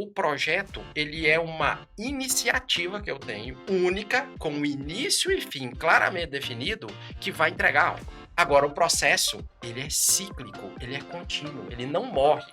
o projeto, ele é uma iniciativa que eu tenho, única, com início e fim claramente definido, que vai entregar algo. Agora, o processo, ele é cíclico, ele é contínuo, ele não morre.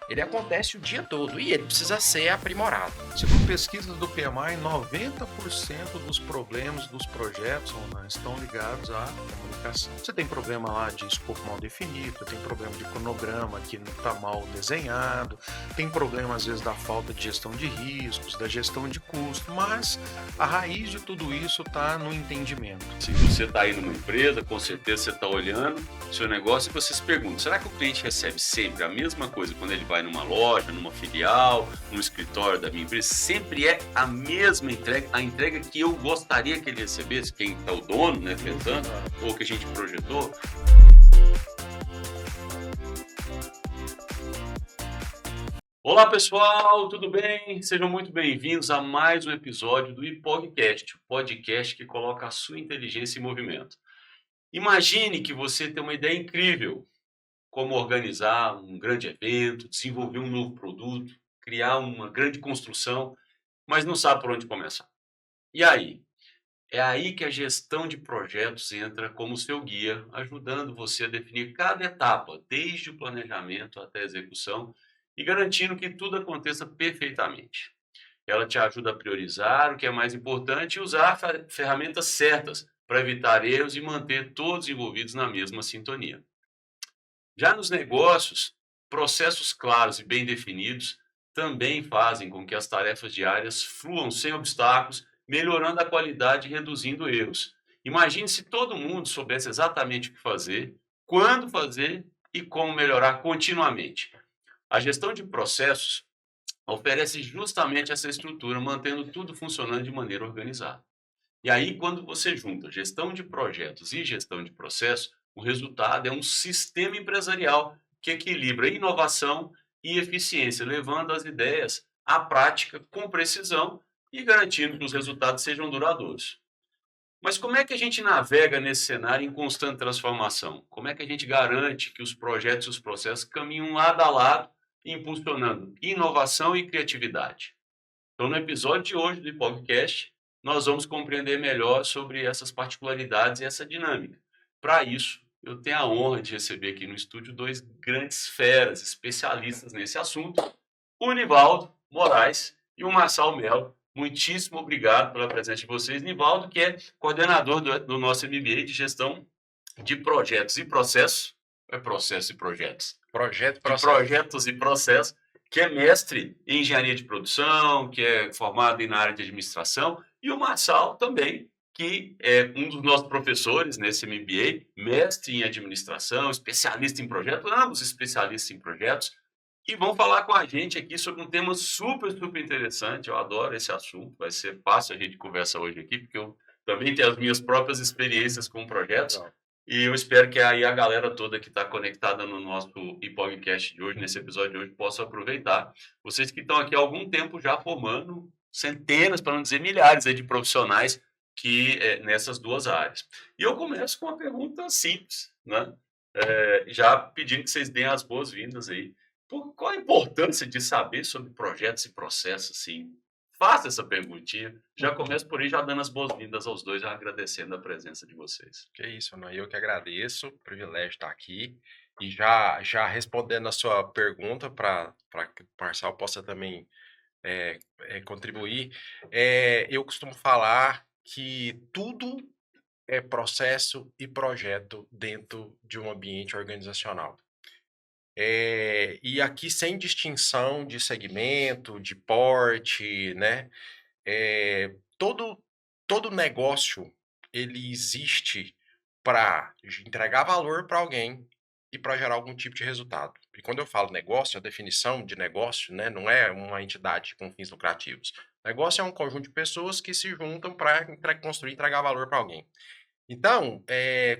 Ele acontece o dia todo e ele precisa ser aprimorado. Segundo pesquisas do PMI, 90% dos problemas dos projetos online estão ligados à comunicação. Você tem problema lá de escopo mal definido, tem problema de cronograma que não está mal desenhado, tem problema às vezes da falta de gestão de riscos, da gestão de custo, mas a raiz de tudo isso está no entendimento. Se você está aí numa empresa, com certeza você está olhando o seu negócio e você se pergunta, será que o cliente recebe sempre a mesma coisa quando ele vai numa loja, numa filial, num escritório da minha empresa? Sempre é a mesma entrega, a entrega que eu gostaria que ele recebesse, quem é o dono, né, pensando, ou que a gente projetou. Olá pessoal, tudo bem? Sejam muito bem-vindos a mais um episódio do IPOGcast, o podcast que coloca a sua inteligência em movimento. Imagine que você tem uma ideia incrível, como organizar um grande evento, desenvolver um novo produto, criar uma grande construção, mas não sabe por onde começar. E aí? É aí que a gestão de projetos entra como seu guia, ajudando você a definir cada etapa, desde o planejamento até a execução, e garantindo que tudo aconteça perfeitamente. Ela te ajuda a priorizar o que é mais importante e usar ferramentas certas para evitar erros e manter todos envolvidos na mesma sintonia. Já nos negócios, processos claros e bem definidos também fazem com que as tarefas diárias fluam sem obstáculos, melhorando a qualidade e reduzindo erros. Imagine se todo mundo soubesse exatamente o que fazer, quando fazer e como melhorar continuamente. A gestão de processos oferece justamente essa estrutura, mantendo tudo funcionando de maneira organizada. E aí, quando você junta gestão de projetos e gestão de processo, o resultado é um sistema empresarial que equilibra inovação e eficiência, levando as ideias à prática com precisão e garantindo que os resultados sejam duradouros. Mas como é que a gente navega nesse cenário em constante transformação? Como é que a gente garante que os projetos e os processos caminham lado a lado, impulsionando inovação e criatividade? Então, no episódio de hoje do podcast, nós vamos compreender melhor sobre essas particularidades e essa dinâmica. Para isso, eu tenho a honra de receber aqui no estúdio dois grandes feras, especialistas nesse assunto, o Nivaldo Moraes e o Marçal Melo. Muitíssimo obrigado pela presença de vocês. Nivaldo, que é coordenador do nosso MBA de Gestão de Projetos e Processos. É processo e projetos. Projeto, De projetos e processos, que é mestre em engenharia de produção, que é formado na área de administração, e o Marçal também, que é um dos nossos professores nesse MBA, mestre em administração, especialista em projetos, ambos especialistas em projetos, e vão falar com a gente aqui sobre um tema super, super interessante. Eu adoro esse assunto, vai ser fácil a gente conversar hoje aqui, porque eu também tenho as minhas próprias experiências com projetos. Não. E eu espero que aí a galera toda que está conectada no nosso podcast de hoje, nesse episódio de hoje, possa aproveitar. Vocês que estão aqui há algum tempo já formando centenas, para não dizer milhares, de profissionais que nessas duas áreas. E eu começo com uma pergunta simples, né? Já pedindo que vocês deem as boas-vindas aí. Qual a importância de saber sobre projetos e processos, assim? Faça essa perguntinha. Já começo por aí, já dando as boas-vindas aos dois, já agradecendo a presença de vocês. Que isso, Ana, eu que agradeço, o privilégio estar aqui. E já respondendo a sua pergunta, para que o Marçal possa também contribuir, eu costumo falar que tudo é processo e projeto dentro de um ambiente organizacional. E aqui sem distinção de segmento, de porte, né? Todo negócio ele existe para entregar valor para alguém e para gerar algum tipo de resultado. E quando eu falo negócio, a definição de negócio, né, não é uma entidade com fins lucrativos. Negócio é um conjunto de pessoas que se juntam para construir e entregar valor para alguém. Então,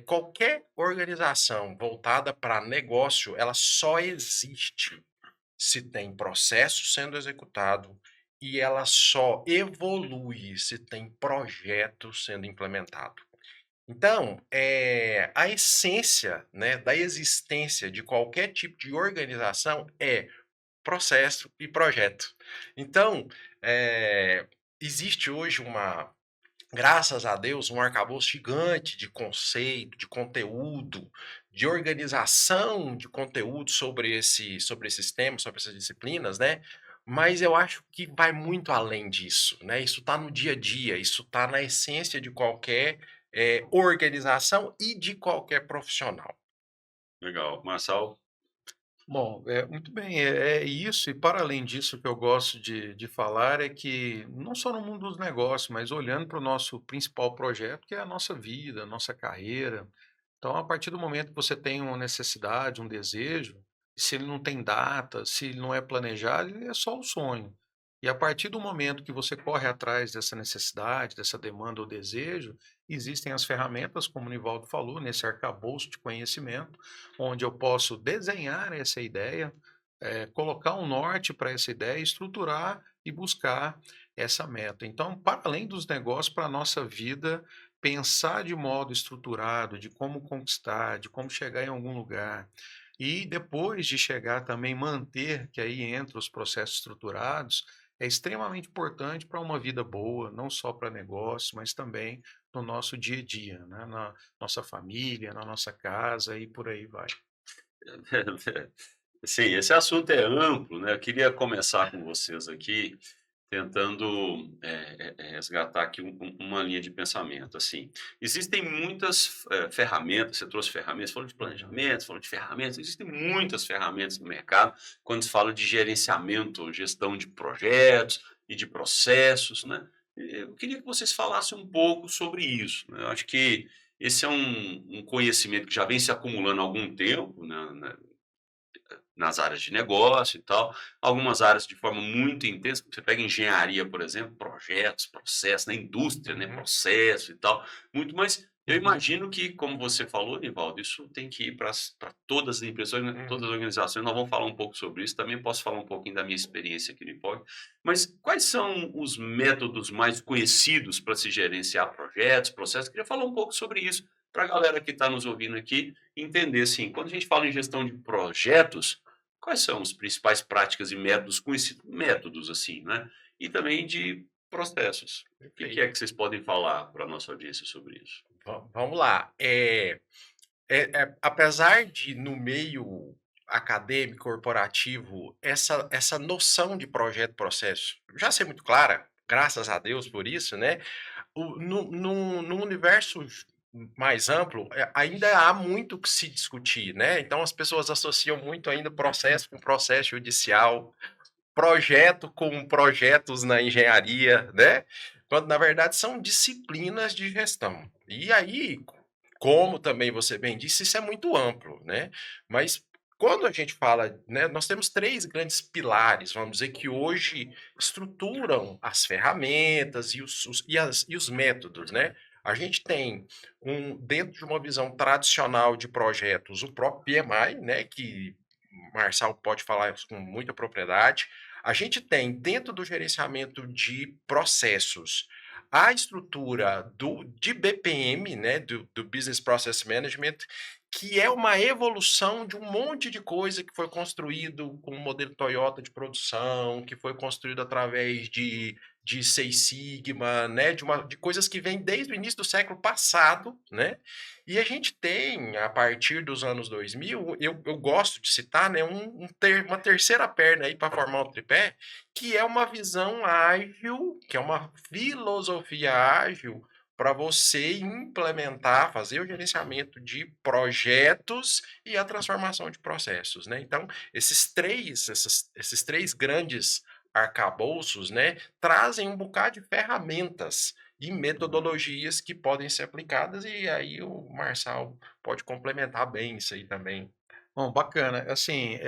qualquer organização voltada para negócio, ela só existe se tem processo sendo executado e ela só evolui se tem projeto sendo implementado. Então, a essência, né, da existência de qualquer tipo de organização é processo e projeto. Então, existe hoje graças a Deus, um arcabouço gigante de conceito, de conteúdo, de organização de conteúdo sobre esses temas, sobre essas disciplinas, né? Mas eu acho que vai muito além disso, né? Isso está no dia a dia, isso está na essência de qualquer organização e de qualquer profissional. Legal. Marçal? Bom, muito bem, é isso, e para além disso, o que eu gosto de falar é que, não só no mundo dos negócios, mas olhando para o nosso principal projeto, que é a nossa vida, a nossa carreira. Então, a partir do momento que você tem uma necessidade, um desejo, se ele não tem data, se ele não é planejado, ele é só um sonho. E a partir do momento que você corre atrás dessa necessidade, dessa demanda ou desejo, existem as ferramentas, como o Nivaldo falou, nesse arcabouço de conhecimento, onde eu posso desenhar essa ideia, colocar um norte para essa ideia, estruturar e buscar essa meta. Então, para além dos negócios, para a nossa vida, pensar de modo estruturado, de como conquistar, de como chegar em algum lugar. E depois de chegar também manter, que aí entra os processos estruturados, é extremamente importante para uma vida boa, não só para negócio, mas também no nosso dia a dia, né? Na nossa família, na nossa casa e por aí vai. Sim, esse assunto é amplo, né? Eu queria começar com vocês aqui, tentando resgatar aqui uma linha de pensamento. Assim, existem muitas ferramentas, você trouxe ferramentas, falou de planejamento, falou de ferramentas, existem muitas ferramentas no mercado quando se fala de gerenciamento, gestão de projetos e de processos, né? Eu queria que vocês falassem um pouco sobre isso, né? Eu acho que esse é um conhecimento que já vem se acumulando há algum tempo, né, nas áreas de negócio e tal, algumas áreas de forma muito intensa. Você pega engenharia, por exemplo, projetos, processos, na indústria, né, Uhum, processo e tal, muito mais. Eu uhum, imagino que, como você falou, Nivaldo, isso tem que ir para todas as empresas, todas as uhum. organizações. Nós vamos falar um pouco sobre isso. Também posso falar um pouquinho da minha experiência aqui no IPOG. Mas quais são os métodos mais conhecidos para se gerenciar projetos, processos? Queria falar um pouco sobre isso para a galera que está nos ouvindo aqui entender, assim, quando a gente fala em gestão de projetos, quais são as principais práticas e métodos conhecidos, métodos assim, né? E também de processos. O que é Perfeito. que vocês podem falar para a nossa audiência sobre isso? Vamos lá. Apesar de no meio acadêmico, corporativo, essa noção de projeto, processo já ser muito clara, graças a Deus por isso, né? No universo mais amplo, ainda há muito que se discutir, né? Então as pessoas associam muito ainda processo com processo judicial, projeto com projetos na engenharia, né? Quando na verdade são disciplinas de gestão. E aí, como também você bem disse, isso é muito amplo, né? Mas quando a gente fala, né, nós temos três grandes pilares, vamos dizer, que hoje estruturam as ferramentas e os métodos, né? A gente tem dentro de uma visão tradicional de projetos, o próprio PMI, né, que Marçal pode falar isso com muita propriedade. A gente tem, dentro do gerenciamento de processos, a estrutura de BPM, né, do Business Process Management, que é uma evolução de um monte de coisa que foi construído com o modelo Toyota de produção, que foi construído através de Seis Sigma, né, de coisas que vêm desde o início do século passado, né? E a gente tem, a partir dos anos 2000, eu gosto de citar, né, uma terceira perna aí para formar um tripé, que é uma visão ágil, que é uma filosofia ágil para você implementar, fazer o gerenciamento de projetos e a transformação de processos, né? Então, esses três grandes arcabouços, né, trazem um bocado de ferramentas e metodologias que podem ser aplicadas, e aí o Marçal pode complementar bem isso aí também. Bom, bacana. Assim,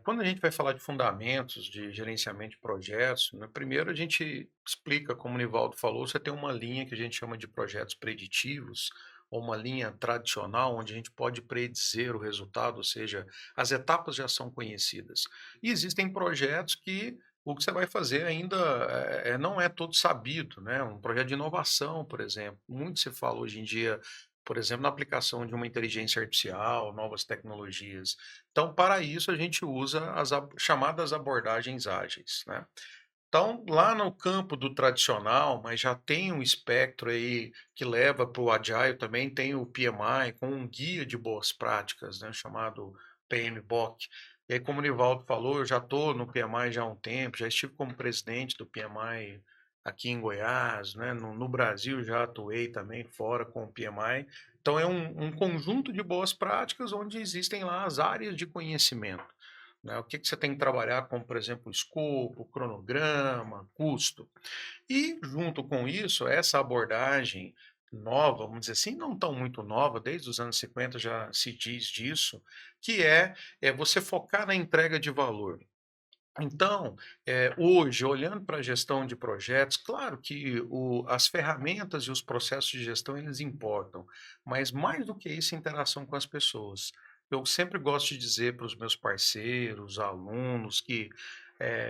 quando a gente vai falar de fundamentos de gerenciamento de projetos, né, primeiro a gente explica, como o Nivaldo falou, você tem uma linha que a gente chama de projetos preditivos, ou uma linha tradicional, onde a gente pode predizer o resultado, ou seja, as etapas já são conhecidas. E existem projetos que o que você vai fazer ainda não é todo sabido, né? Um projeto de inovação, por exemplo. Muito se fala hoje em dia por exemplo, na aplicação de uma inteligência artificial, novas tecnologias. Então, para isso, a gente usa as chamadas abordagens ágeis, né? Então, lá no campo do tradicional, mas já tem um espectro aí que leva para o Agile também, tem o PMI com um guia de boas práticas, né, chamado PMBOK. E aí, como o Nivaldo falou, eu já estou no PMI já há um tempo, já estive como presidente do PMI aqui em Goiás, né, no Brasil já atuei também fora com o PMI. Então, é um conjunto de boas práticas onde existem lá as áreas de conhecimento, né? O que você tem que trabalhar, como, por exemplo, escopo, cronograma, custo. E, junto com isso, essa abordagem nova, vamos dizer assim, não tão muito nova, desde os anos 50 já se diz disso, que é você focar na entrega de valor. Então, hoje, olhando para a gestão de projetos, claro que as ferramentas e os processos de gestão eles importam, mas mais do que isso, a interação com as pessoas. Eu sempre gosto de dizer para os meus parceiros, alunos, que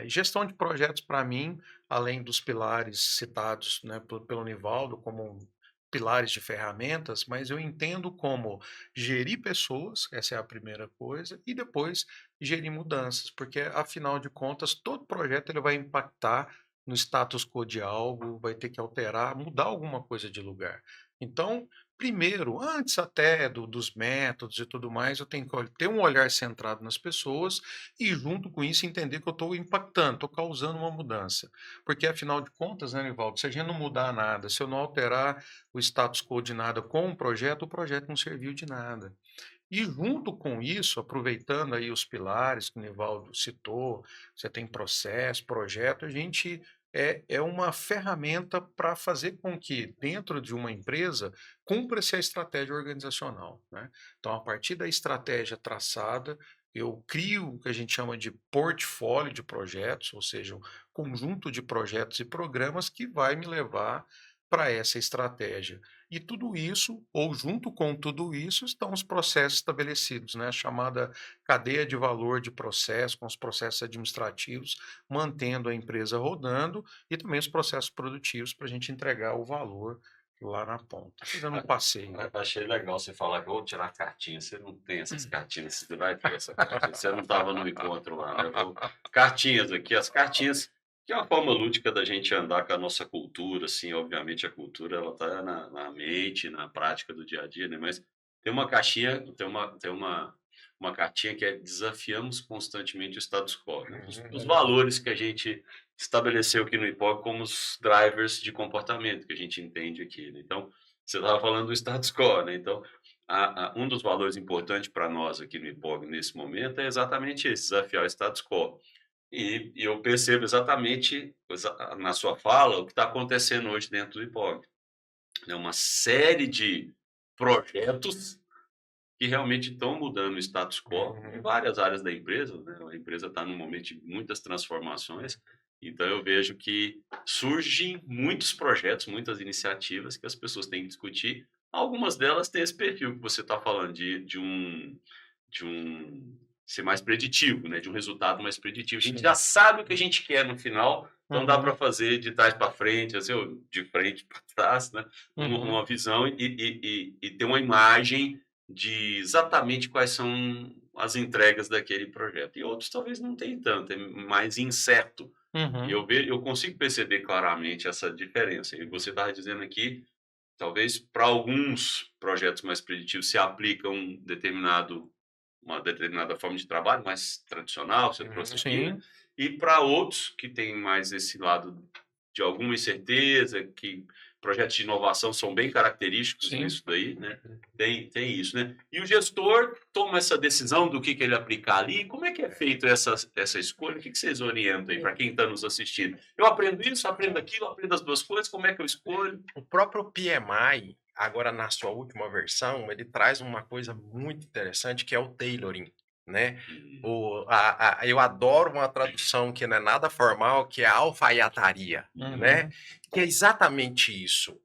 gestão de projetos, para mim, além dos pilares citados, né, pelo Nivaldo, como pilares de ferramentas, mas eu entendo como gerir pessoas, essa é a primeira coisa, e depois gerir mudanças, porque afinal de contas todo projeto ele vai impactar no status quo de algo, vai ter que alterar, mudar alguma coisa de lugar. Então, primeiro, antes até dos métodos e tudo mais, eu tenho que ter um olhar centrado nas pessoas e junto com isso entender que eu estou impactando, estou causando uma mudança. Porque afinal de contas, né, Nivaldo, se a gente não mudar nada, se eu não alterar o status quo de nada com o projeto não serviu de nada. E junto com isso, aproveitando aí os pilares que o Nivaldo citou, você tem processo, projeto, a gente é uma ferramenta para fazer com que dentro de uma empresa cumpra-se a estratégia organizacional, né? Então, a partir da estratégia traçada, eu crio o que a gente chama de portfólio de projetos, ou seja, um conjunto de projetos e programas que vai me levar para essa estratégia. E tudo isso, ou junto com tudo isso, estão os processos estabelecidos, né? A chamada cadeia de valor de processo, com os processos administrativos, mantendo a empresa rodando, e também os processos produtivos para a gente entregar o valor lá na ponta. Fazendo um passeio. Achei legal você falar que eu vou tirar cartinha. Você não tem essas cartinhas, você vai ter essa cartinha. Você não estava no encontro lá, né? Cartinhas aqui, as cartinhas, que é uma forma lúdica da gente andar com a nossa cultura, assim, obviamente a cultura ela está na mente, na prática do dia a dia, né? Mas tem uma caixinha, uma cartinha que é desafiamos constantemente o status quo, né? Os valores que a gente estabeleceu aqui no IPOC como os drivers de comportamento que a gente entende aqui, né? Então, você estava falando do status quo, né? Então, um dos valores importantes para nós aqui no IPOG nesse momento é exatamente esse, desafiar o status quo. E eu percebo exatamente na sua fala o que está acontecendo hoje dentro do IPOG. É uma série de projetos que realmente estão mudando o status quo em várias áreas da empresa, né? A empresa está num momento de muitas transformações, então eu vejo que surgem muitos projetos, muitas iniciativas que as pessoas têm que discutir. Algumas delas têm esse perfil que você está falando de um ser mais preditivo, né? De um resultado mais preditivo. A gente já sabe o que a gente quer no final, então dá para fazer de trás para frente, assim, ou de frente para trás, né? Uma visão e ter uma imagem de exatamente quais são as entregas daquele projeto. E outros talvez não tenham tanto, é mais incerto. E eu consigo perceber claramente essa diferença. E você estava dizendo aqui, talvez para alguns projetos mais preditivos se aplica uma determinada forma de trabalho mais tradicional, você trouxe aqui, né? E para outros que têm mais esse lado de alguma incerteza, que projetos de inovação são bem característicos nisso daí, né? Tem isso, né? E o gestor toma essa decisão do que ele aplicar ali. Como é que é feito essa escolha? O que vocês orientam aí para quem está nos assistindo? Eu aprendo isso, aprendo aquilo, aprendo as duas coisas, como é que eu escolho? O próprio PMI, agora na sua última versão, ele traz uma coisa muito interessante que é o tailoring, né? Eu adoro uma tradução que não é nada formal, que é a alfaiataria, né? Que é exatamente isso.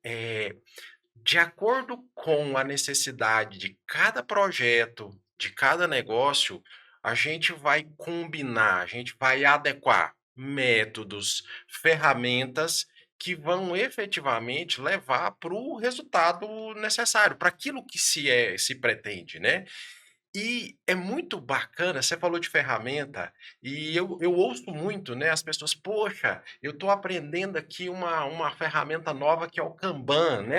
De acordo com a necessidade de cada projeto, de cada negócio, a gente vai combinar, a gente vai adequar métodos, ferramentas que vão efetivamente levar para o resultado necessário, para aquilo que se pretende, né. E é muito bacana, você falou de ferramenta, e eu ouço muito, né, as pessoas: "Poxa, eu estou aprendendo aqui uma ferramenta nova que é o Kanban, né,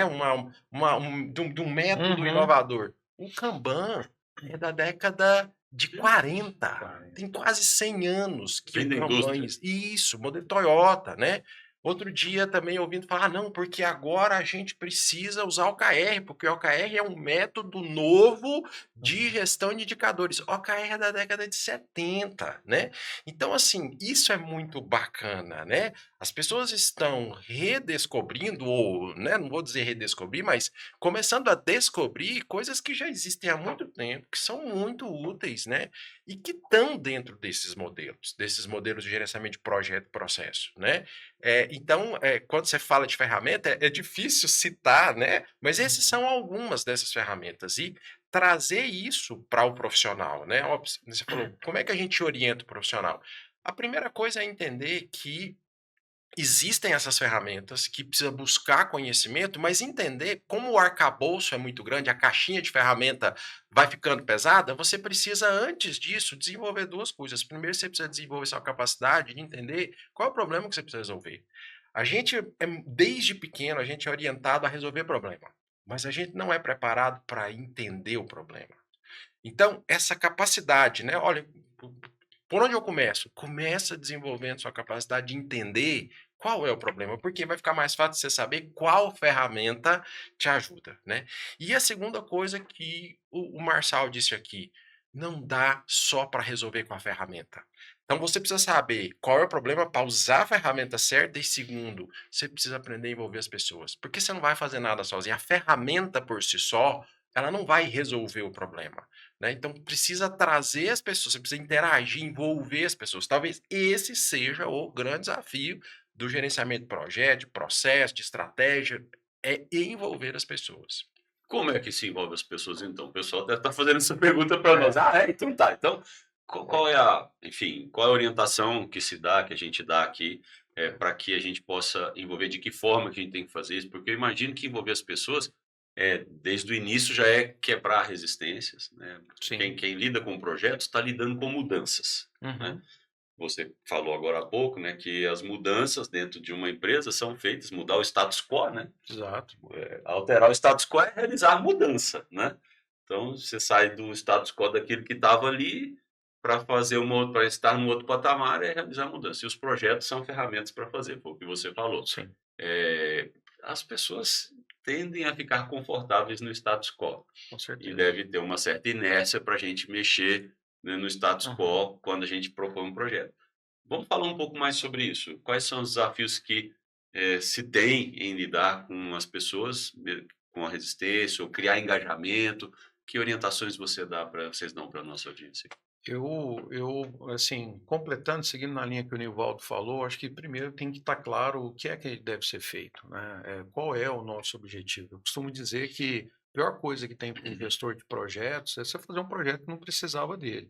de um método Uhum. inovador". O Kanban é da década de Ixi, 40, Vai. tem quase 100 anos que vem o da Kanban indústria. isso, modelo Toyota, né. Outro dia também ouvindo falar: "Ah, não, porque agora a gente precisa usar o OKR, porque o OKR é um método novo de Uhum. gestão de indicadores". OKR é da década de 70, né. Então, assim, isso é muito bacana, né. As pessoas estão redescobrindo ou, né, não vou dizer redescobrir, mas começando a descobrir coisas que já existem há muito tempo, que são muito úteis, né, e que estão dentro desses modelos de gerenciamento de projeto e processo, né. Então, quando você fala de ferramenta, é difícil citar, né, mas esses Uhum. são algumas dessas ferramentas. E trazer isso para o profissional, né. Ó, você falou: "Como é que a gente orienta o profissional?". A primeira coisa é entender que existem essas ferramentas, que precisa buscar conhecimento, mas entender como o arcabouço é muito grande, a caixinha de ferramenta vai ficando pesada, você precisa, antes disso, desenvolver 2 coisas. Primeiro, você precisa desenvolver sua capacidade de entender qual é o problema que você precisa resolver. Desde pequeno, a gente é orientado a resolver problema, mas a gente não é preparado para entender o problema. Então, essa capacidade, né, olha, por onde eu começo? Começa desenvolvendo sua capacidade de entender qual é o problema, porque vai ficar mais fácil você saber qual ferramenta te ajuda, né. E a segunda coisa que o Marçal disse aqui, não dá só para resolver com a ferramenta. Então você precisa saber qual é o problema para usar a ferramenta certa e segundo, você precisa aprender a envolver as pessoas, porque você não vai fazer nada sozinho. A ferramenta por si só, ela não vai resolver o problema, né. Então precisa trazer as pessoas, você precisa interagir, envolver as pessoas. Talvez esse seja o grande desafio do gerenciamento de projeto, de processo, de estratégia, é envolver as pessoas. Como é que se envolve as pessoas então? O pessoal deve estar fazendo essa pergunta para nós. É, Ah, é? Então tá. Então, né. qual é a, enfim, qual é a orientação que se dá, que a gente dá aqui, para que a gente possa envolver, de que forma que a gente tem que fazer isso? Porque eu imagino que envolver as pessoas, desde o início já é quebrar resistências, né? Sim. Quem lida com projetos está lidando com mudanças, né? Uhum. Você falou agora há pouco, né, que as mudanças dentro de uma empresa são feitas, mudar o status quo, né? Exato. Alterar o status quo é realizar a mudança, né? Então, você sai do status quo daquilo que estava ali para fazer para estar no outro patamar é realizar a mudança. E os projetos são ferramentas para fazer, foi o que você falou. Sim, As pessoas tendem a ficar confortáveis no status quo com e certeza. deve ter uma certa inércia para a gente mexer, né, no status Uhum. quo quando a gente propõe um projeto. Vamos falar um pouco mais sobre isso. Quais são os desafios que se tem em lidar com as pessoas, com a resistência, ou criar engajamento? Que orientações vocês dão para a nossa audiência? Assim, completando, seguindo na linha que o Nivaldo falou, acho que primeiro tem que estar claro o que é que deve ser feito, né? Qual é o nosso objetivo? Eu costumo dizer que a pior coisa que tem para um gestor de projetos é você fazer um projeto que não precisava dele.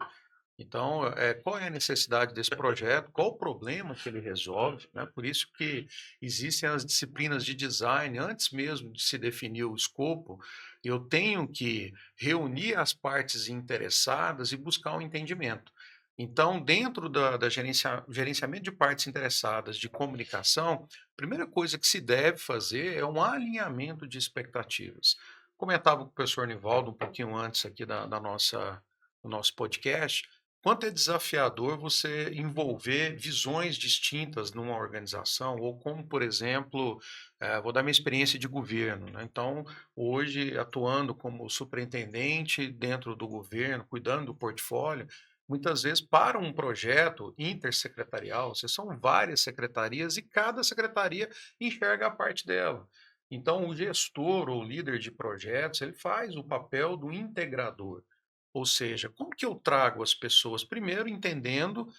Então, qual é a necessidade desse projeto? Qual o problema que ele resolve, né? Por isso que existem as disciplinas de design, antes mesmo de se definir o escopo, eu tenho que reunir as partes interessadas e buscar um entendimento. Então, dentro da gerenciamento de partes interessadas de comunicação, a primeira coisa que se deve fazer é um alinhamento de expectativas. Comentava com o professor Nivaldo um pouquinho antes aqui do nosso podcast, quanto é desafiador você envolver visões distintas numa organização, ou como, por exemplo, vou dar minha experiência de governo, né? Então, hoje, atuando como superintendente dentro do governo, cuidando do portfólio, muitas vezes para um projeto intersecretarial, são várias secretarias e cada secretaria enxerga a parte dela. Então, o gestor ou líder de projetos, ele faz o papel do integrador. Ou seja, como que eu trago as pessoas? Primeiro entendendo,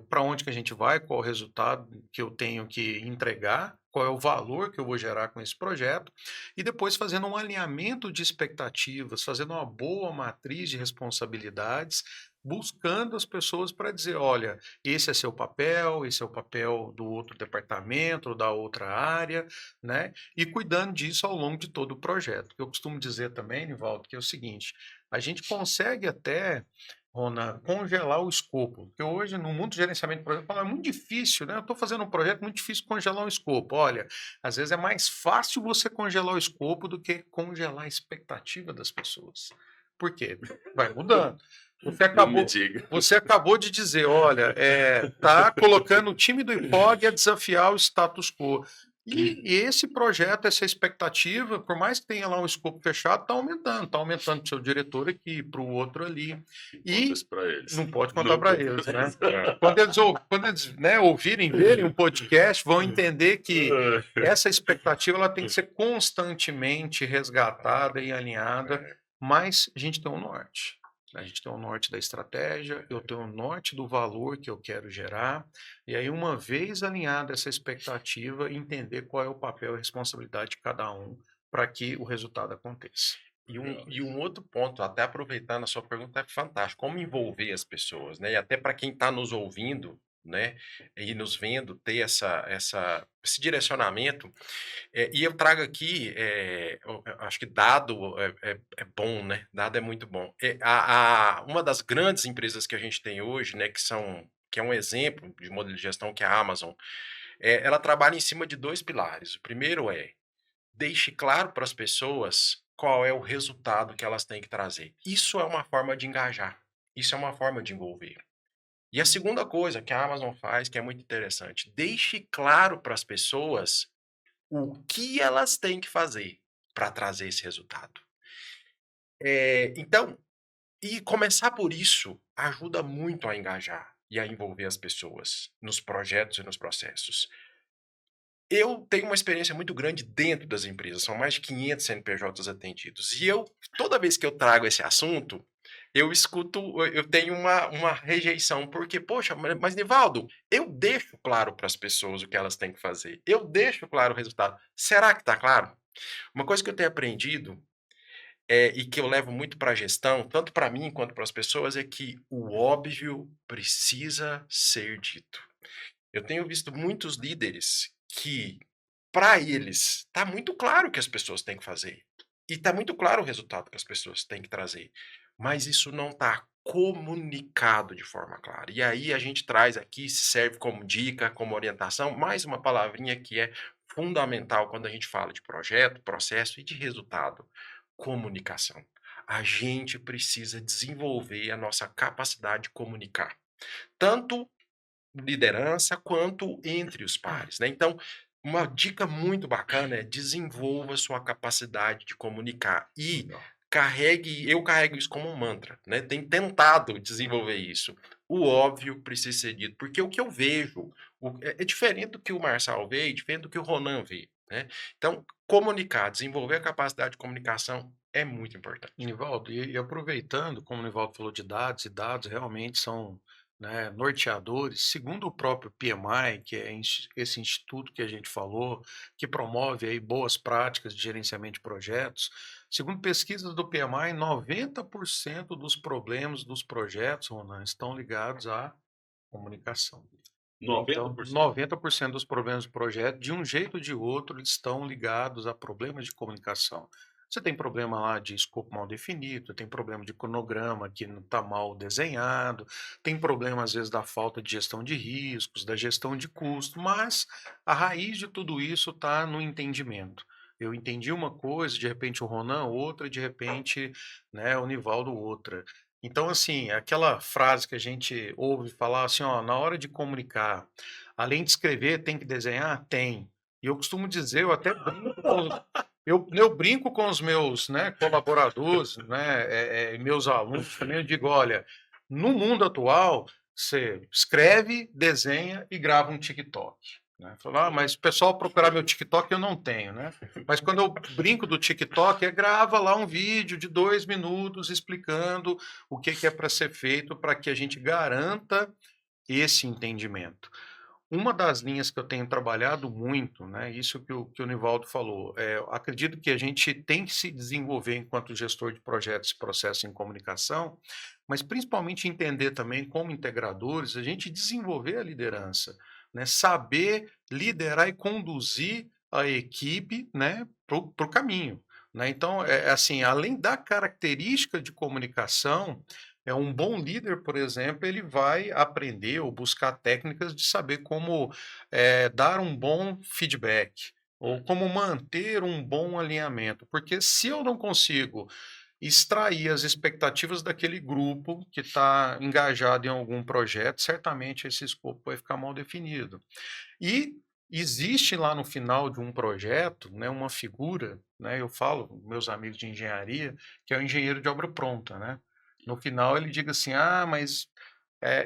para onde que a gente vai, qual o resultado que eu tenho que entregar, qual é o valor que eu vou gerar com esse projeto, e depois fazendo um alinhamento de expectativas, fazendo uma boa matriz de responsabilidades buscando as pessoas para dizer, olha, esse é o papel do outro departamento, ou da outra área, né? E cuidando disso ao longo de todo o projeto. Eu costumo dizer também, Nivaldo, que é o seguinte, a gente consegue até, Rona, congelar o escopo, porque hoje no mundo de gerenciamento de projeto é muito difícil, né? Eu estou fazendo um projeto muito difícil congelar o escopo. Olha, às vezes é mais fácil você congelar o escopo do que congelar a expectativa das pessoas. Por quê? Vai mudando. Não me diga. Você acabou de dizer, olha, tá colocando o time do IPOG a desafiar o status quo. E esse projeto, essa expectativa, por mais que tenha lá um escopo fechado, está aumentando para o seu diretor aqui, para o outro ali. E não pode contar para eles, né? Quando eles né, ouvirem, verem um podcast, vão entender que essa expectativa ela tem que ser constantemente resgatada e alinhada, mas a gente tem um norte. A gente tem o norte da estratégia, eu tenho o norte do valor que eu quero gerar, e aí, uma vez alinhada essa expectativa, entender qual é o papel e a responsabilidade de cada um para que o resultado aconteça. E um outro ponto, até aproveitando a sua pergunta, é fantástico. Como envolver as pessoas, né? E até para quem está nos ouvindo, né? E nos vendo, ter esse direcionamento. E eu trago aqui, eu acho que dado é bom, né? Dado é muito bom. Uma das grandes empresas que a gente tem hoje, né? Que é um exemplo de modelo de gestão, que é a Amazon, ela trabalha em cima de dois pilares. O primeiro é deixe claro para as pessoas qual é o resultado que elas têm que trazer. Isso é uma forma de engajar. Isso é uma forma de envolver. E a segunda coisa que a Amazon faz, que é muito interessante, deixe claro para as pessoas o que elas têm que fazer para trazer esse resultado. Então, e começar por isso ajuda muito a engajar e a envolver as pessoas nos projetos e nos processos. Eu tenho uma experiência muito grande dentro das empresas, são mais de 500 CNPJs atendidos. E toda vez que eu trago esse assunto, eu tenho uma rejeição, porque, poxa, mas Nivaldo, eu deixo claro para as pessoas o que elas têm que fazer, eu deixo claro o resultado. Será que está claro? Uma coisa que eu tenho aprendido e que eu levo muito para a gestão, tanto para mim quanto para as pessoas, é que o óbvio precisa ser dito. Eu tenho visto muitos líderes que, para eles, está muito claro o que as pessoas têm que fazer. E está muito claro o resultado que as pessoas têm que trazer. Mas isso não está comunicado de forma clara. E aí a gente traz aqui, serve como dica, como orientação, mais uma palavrinha que é fundamental quando a gente fala de projeto, processo e de resultado: comunicação. A gente precisa desenvolver a nossa capacidade de comunicar. Tanto liderança quanto entre os pares, né. Então, uma dica muito bacana é desenvolva sua capacidade de comunicar e eu carrego isso como um mantra, né, tenho tentado desenvolver isso. O óbvio precisa ser dito, porque o que eu vejo, é diferente do que o Marçal vê e diferente do que o Ronan vê, né. Então, comunicar, desenvolver a capacidade de comunicação é muito importante. Nivaldo, e aproveitando, como o Nivaldo falou de dados, e dados realmente são, né, norteadores, segundo o próprio PMI, que é esse instituto que a gente falou, que promove aí boas práticas de gerenciamento de projetos, segundo pesquisas do PMI, 90% dos problemas dos projetos, Ronan, estão ligados à comunicação. Então, 90%? 90% dos problemas do projeto, de um jeito ou de outro, estão ligados a problemas de comunicação. Você tem problema lá de escopo mal definido, tem problema de cronograma que não está mal desenhado, tem problema às vezes da falta de gestão de riscos, da gestão de custo, mas a raiz de tudo isso está no entendimento. Eu entendi uma coisa, de repente o Ronan outra, de repente, né, o Nivaldo outra. Então, assim, aquela frase que a gente ouve falar assim, ó, na hora de comunicar, além de escrever, tem que desenhar? Tem. E eu costumo dizer, eu brinco com os meus, né, colaboradores, né, meus alunos também, eu digo, olha, no mundo atual, você escreve, desenha e grava um TikTok. Né? Fala, mas o pessoal procurar meu TikTok eu não tenho, né? Mas quando eu brinco do TikTok, grava lá um vídeo de 2 minutos explicando o que é para ser feito para que a gente garanta esse entendimento. Uma das linhas que eu tenho trabalhado muito, né, isso que o Nivaldo falou, eu acredito que a gente tem que se desenvolver enquanto gestor de projetos e processos em comunicação, mas principalmente entender também como integradores, a gente desenvolver a liderança, né, saber liderar e conduzir a equipe, né, para o caminho, né. Então, assim, além da característica de comunicação, um bom líder, por exemplo, ele vai aprender ou buscar técnicas de saber como, dar um bom feedback, ou como manter um bom alinhamento, porque se eu não consigo extrair as expectativas daquele grupo que está engajado em algum projeto, certamente esse escopo vai ficar mal definido. E existe lá no final de um projeto, né, uma figura, né, eu falo, meus amigos de engenharia, que é o engenheiro de obra pronta, né? No final ele diga assim: ah, mas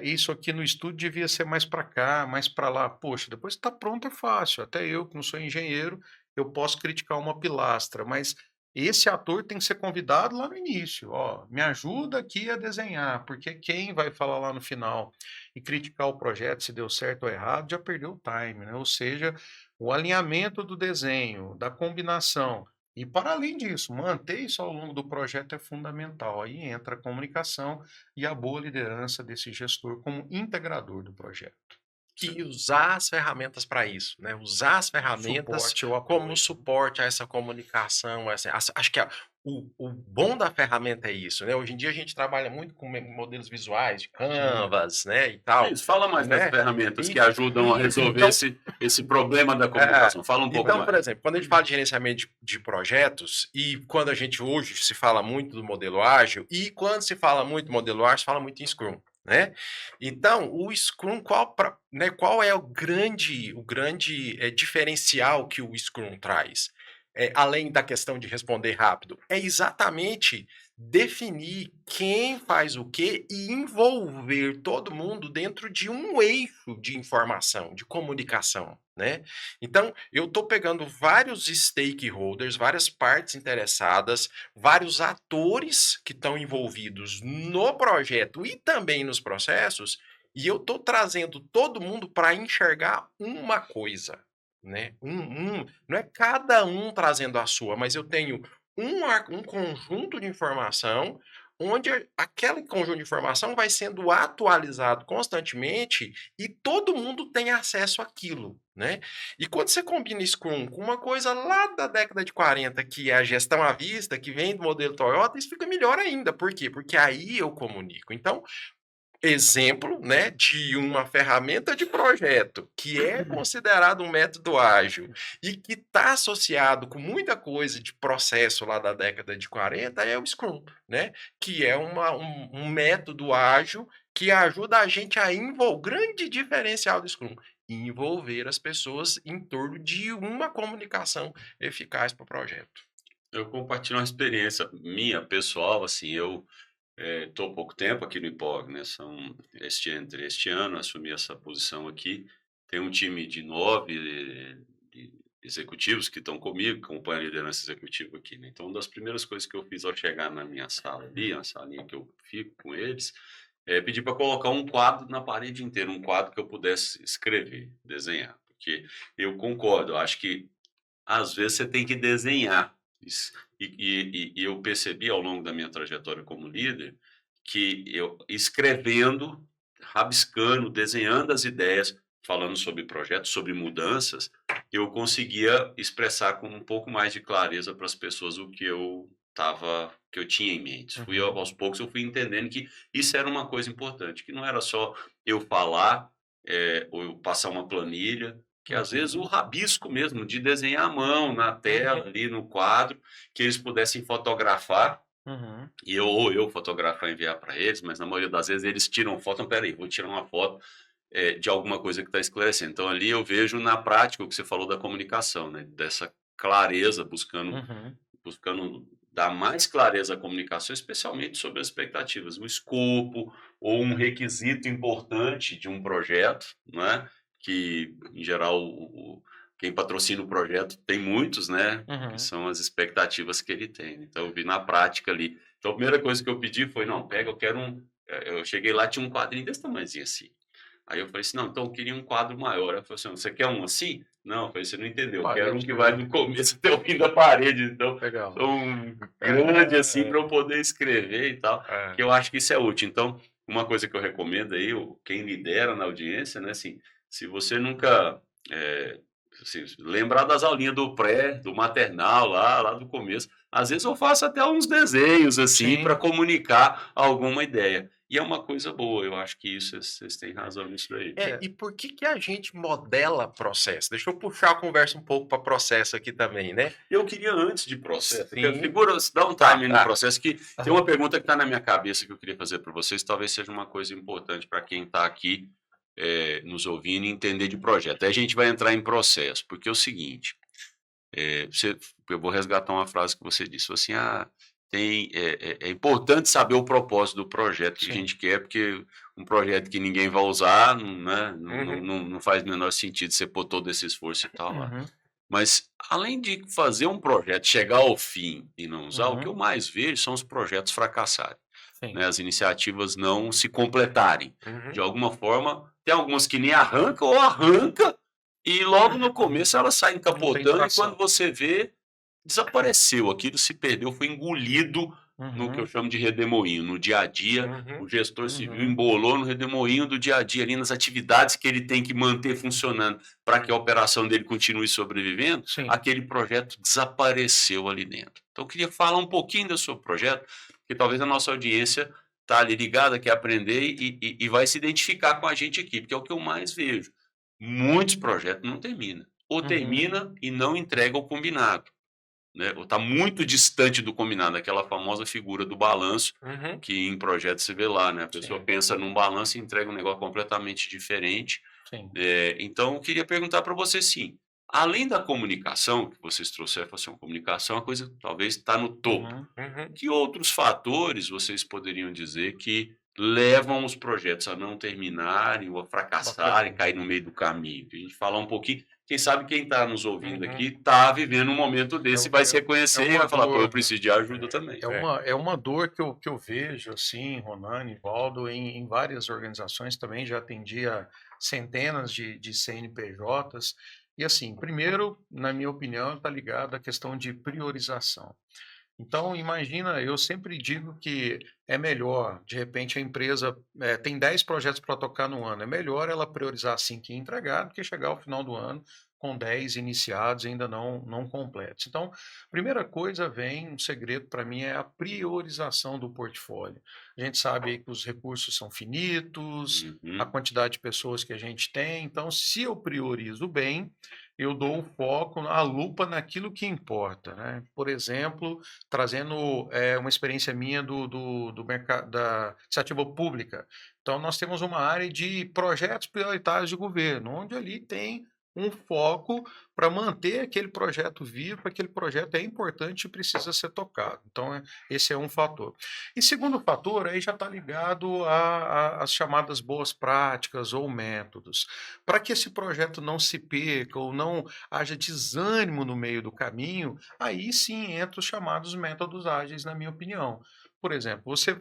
isso aqui no estúdio devia ser mais para cá, mais para lá. Poxa, depois que está pronto é fácil. Até eu, que não sou engenheiro, eu posso criticar uma pilastra, mas esse ator tem que ser convidado lá no início. Ó, me ajuda aqui a desenhar, porque quem vai falar lá no final e criticar o projeto, se deu certo ou errado, já perdeu o time, né? Ou seja, o alinhamento do desenho, da combinação. E para além disso, manter isso ao longo do projeto é fundamental. Aí entra a comunicação e a boa liderança desse gestor como integrador do projeto. E usar as ferramentas para isso, né? Usar as ferramentas Suporte ou como apoio. suporte a essa comunicação. Acho que o bom da ferramenta é isso, né? Hoje em dia a gente trabalha muito com modelos visuais, de Canvas, né? E tal, Isso, fala mais das né? ferramentas que E, ajudam a isso, resolver então, esse problema da comunicação. Fala um pouco então, por mais. exemplo, quando a gente fala de gerenciamento de projetos, e quando a gente hoje se fala muito do modelo ágil, e quando se fala muito do modelo ágil, se fala muito em Scrum, né? Então, o Scrum, qual é o grande diferencial que o Scrum traz? Além da questão de responder rápido, é exatamente definir quem faz o quê e envolver todo mundo dentro de um eixo de informação, de comunicação, né? Então, eu estou pegando vários stakeholders, várias partes interessadas, vários atores que estão envolvidos no projeto e também nos processos, e eu estou trazendo todo mundo para enxergar uma coisa, né? Não é cada um trazendo a sua, mas eu tenho um conjunto de informação onde aquele conjunto de informação vai sendo atualizado constantemente e todo mundo tem acesso àquilo, né? E quando você combina Scrum com uma coisa lá da década de 40, que é a gestão à vista, que vem do modelo Toyota, isso fica melhor ainda. Por quê? Porque aí eu comunico. Então, exemplo, né, de uma ferramenta de projeto que é considerado um método ágil e que está associado com muita coisa de processo lá da década de 40 é o Scrum, né, que é um método ágil que ajuda a gente a envolver, o grande diferencial do Scrum, envolver as pessoas em torno de uma comunicação eficaz para o projeto. Eu compartilho uma experiência minha, pessoal, assim, eu estou há pouco tempo aqui no IPOG, né? Entre este ano, assumi essa posição aqui. Tem um time de 9 executivos que estão comigo, que acompanham a liderança executiva aqui, né? Então, uma das primeiras coisas que eu fiz ao chegar na minha sala ali, a salinha que eu fico com eles, é pedir para colocar um quadro na parede inteira, um quadro que eu pudesse escrever, desenhar. Porque eu concordo, eu acho que às vezes você tem que desenhar. E eu percebi ao longo da minha trajetória como líder que eu escrevendo, rabiscando, desenhando as ideias, falando sobre projetos, sobre mudanças, eu conseguia expressar com um pouco mais de clareza para as pessoas o que eu tinha em mente. Aos poucos eu fui entendendo que isso era uma coisa importante, que não era só eu falar ou eu passar uma planilha, que às vezes o rabisco mesmo, de desenhar à mão, na tela, ali no quadro, que eles pudessem fotografar, ou eu fotografar e enviar para eles, mas na maioria das vezes eles tiram foto, não, peraí, vou tirar uma foto de alguma coisa que está esclarecendo. Então ali eu vejo na prática o que você falou da comunicação, né? Dessa clareza, buscando dar mais clareza à comunicação, especialmente sobre as expectativas, o escopo ou um requisito importante de um projeto, né? Que, em geral, quem patrocina o projeto tem muitos, né? Que são as expectativas que ele tem. Então, eu vi na prática ali. Então, a primeira coisa que eu pedi foi, não, eu cheguei lá, tinha um quadrinho desse tamanhozinho assim. Aí eu falei assim, não, então eu queria um quadro maior. Ela falou assim, você quer um assim? Não, eu falei, você não entendeu, eu quero um Parede que vai também. do começo até o fim da parede, então Legal. um grande assim É, para eu poder escrever e tal, é. que eu acho que isso é útil. Então, uma coisa que eu recomendo aí, quem lidera na audiência, né, assim, se você nunca assim, lembrar das aulinhas do pré, do maternal lá do começo, às vezes eu faço até uns desenhos assim para Sim. comunicar alguma ideia. E é uma coisa boa, eu acho que isso vocês têm razão nisso daí. É, e por que a gente modela processo? Deixa eu puxar a conversa um pouco para processo aqui também, né? Eu queria antes de processo, que a Sim. figura, dá um Tá, time no tá. processo, que tem uma pergunta que está na minha cabeça que eu queria fazer para vocês, talvez seja uma coisa importante para quem está aqui nos ouvindo e entender de projeto. Aí a gente vai entrar em processo, porque é o seguinte, eu vou resgatar uma frase que você disse, assim, é importante saber o propósito do projeto que a Sim. gente quer, porque um projeto que ninguém vai usar, né, Uhum. não faz o menor sentido você pôr todo esse esforço e tal lá. Uhum. Mas, além de fazer um projeto chegar ao fim e não usar, o que eu Uhum. mais vejo são os projetos fracassarem, Sim. né? As iniciativas não se completarem. De Uhum. alguma forma, tem algumas que nem arranca ou arranca e logo no começo elas saem Não tem capotando e tração. quando você vê, desapareceu, aquilo se perdeu, foi engolido no que eu Uhum. chamo de redemoinho, no dia a dia. O Uhum. gestor civil Uhum. embolou no redemoinho do dia a dia, ali nas atividades que ele tem que manter funcionando para que a operação dele continue sobrevivendo, Sim. aquele projeto desapareceu ali dentro. Então, eu queria falar um pouquinho do seu projeto, que talvez a nossa audiência está ali ligada, quer aprender e vai se identificar com a gente aqui, porque é o que eu mais vejo. Muitos projetos não terminam, ou Uhum. termina e não entrega o combinado, né? Ou está muito distante do combinado, aquela famosa figura do balanço, Uhum. que em projetos você vê lá, né? A pessoa Sim. pensa num balanço e entrega um negócio completamente diferente. Sim. Então, eu queria perguntar para você, sim, além da comunicação, que vocês trouxeram, assim, a comunicação é uma coisa que talvez está no topo. Uhum. Uhum. Que outros fatores vocês poderiam dizer que levam os projetos a não terminarem ou a fracassarem, Bacana. cair no meio do caminho? Que a gente falar um pouquinho. Quem sabe quem está nos ouvindo Uhum. aqui está vivendo um momento desse, vai se É reconhecer e uma vai falar, pô, eu dor, né? preciso de ajuda também. É uma dor que eu vejo, assim, Ronani, Valdo, em várias organizações também, já atendi a centenas de CNPJs. E, assim, primeiro, na minha opinião, está ligado à questão de priorização. Então, imagina, eu sempre digo que é melhor, de repente, a empresa tem 10 projetos para tocar no ano, é melhor ela priorizar 5 e entregar do que chegar ao final do ano com 10 iniciados e ainda não completos. Então, primeira coisa vem, um segredo para mim é a priorização do portfólio. A gente sabe aí que os recursos são finitos, a Uhum. quantidade de pessoas que a gente tem, então, se eu priorizo bem, eu dou o foco, a lupa naquilo que importa, né? Por exemplo, trazendo uma experiência minha do mercado da iniciativa pública. Então, nós temos uma área de projetos prioritários de governo, onde ali tem um foco para manter aquele projeto vivo, aquele projeto é importante e precisa ser tocado. Então, esse é um fator. E segundo fator, aí já está ligado às chamadas boas práticas ou métodos. Para que esse projeto não se perca ou não haja desânimo no meio do caminho, aí sim entra os chamados métodos ágeis, na minha opinião. Por exemplo, você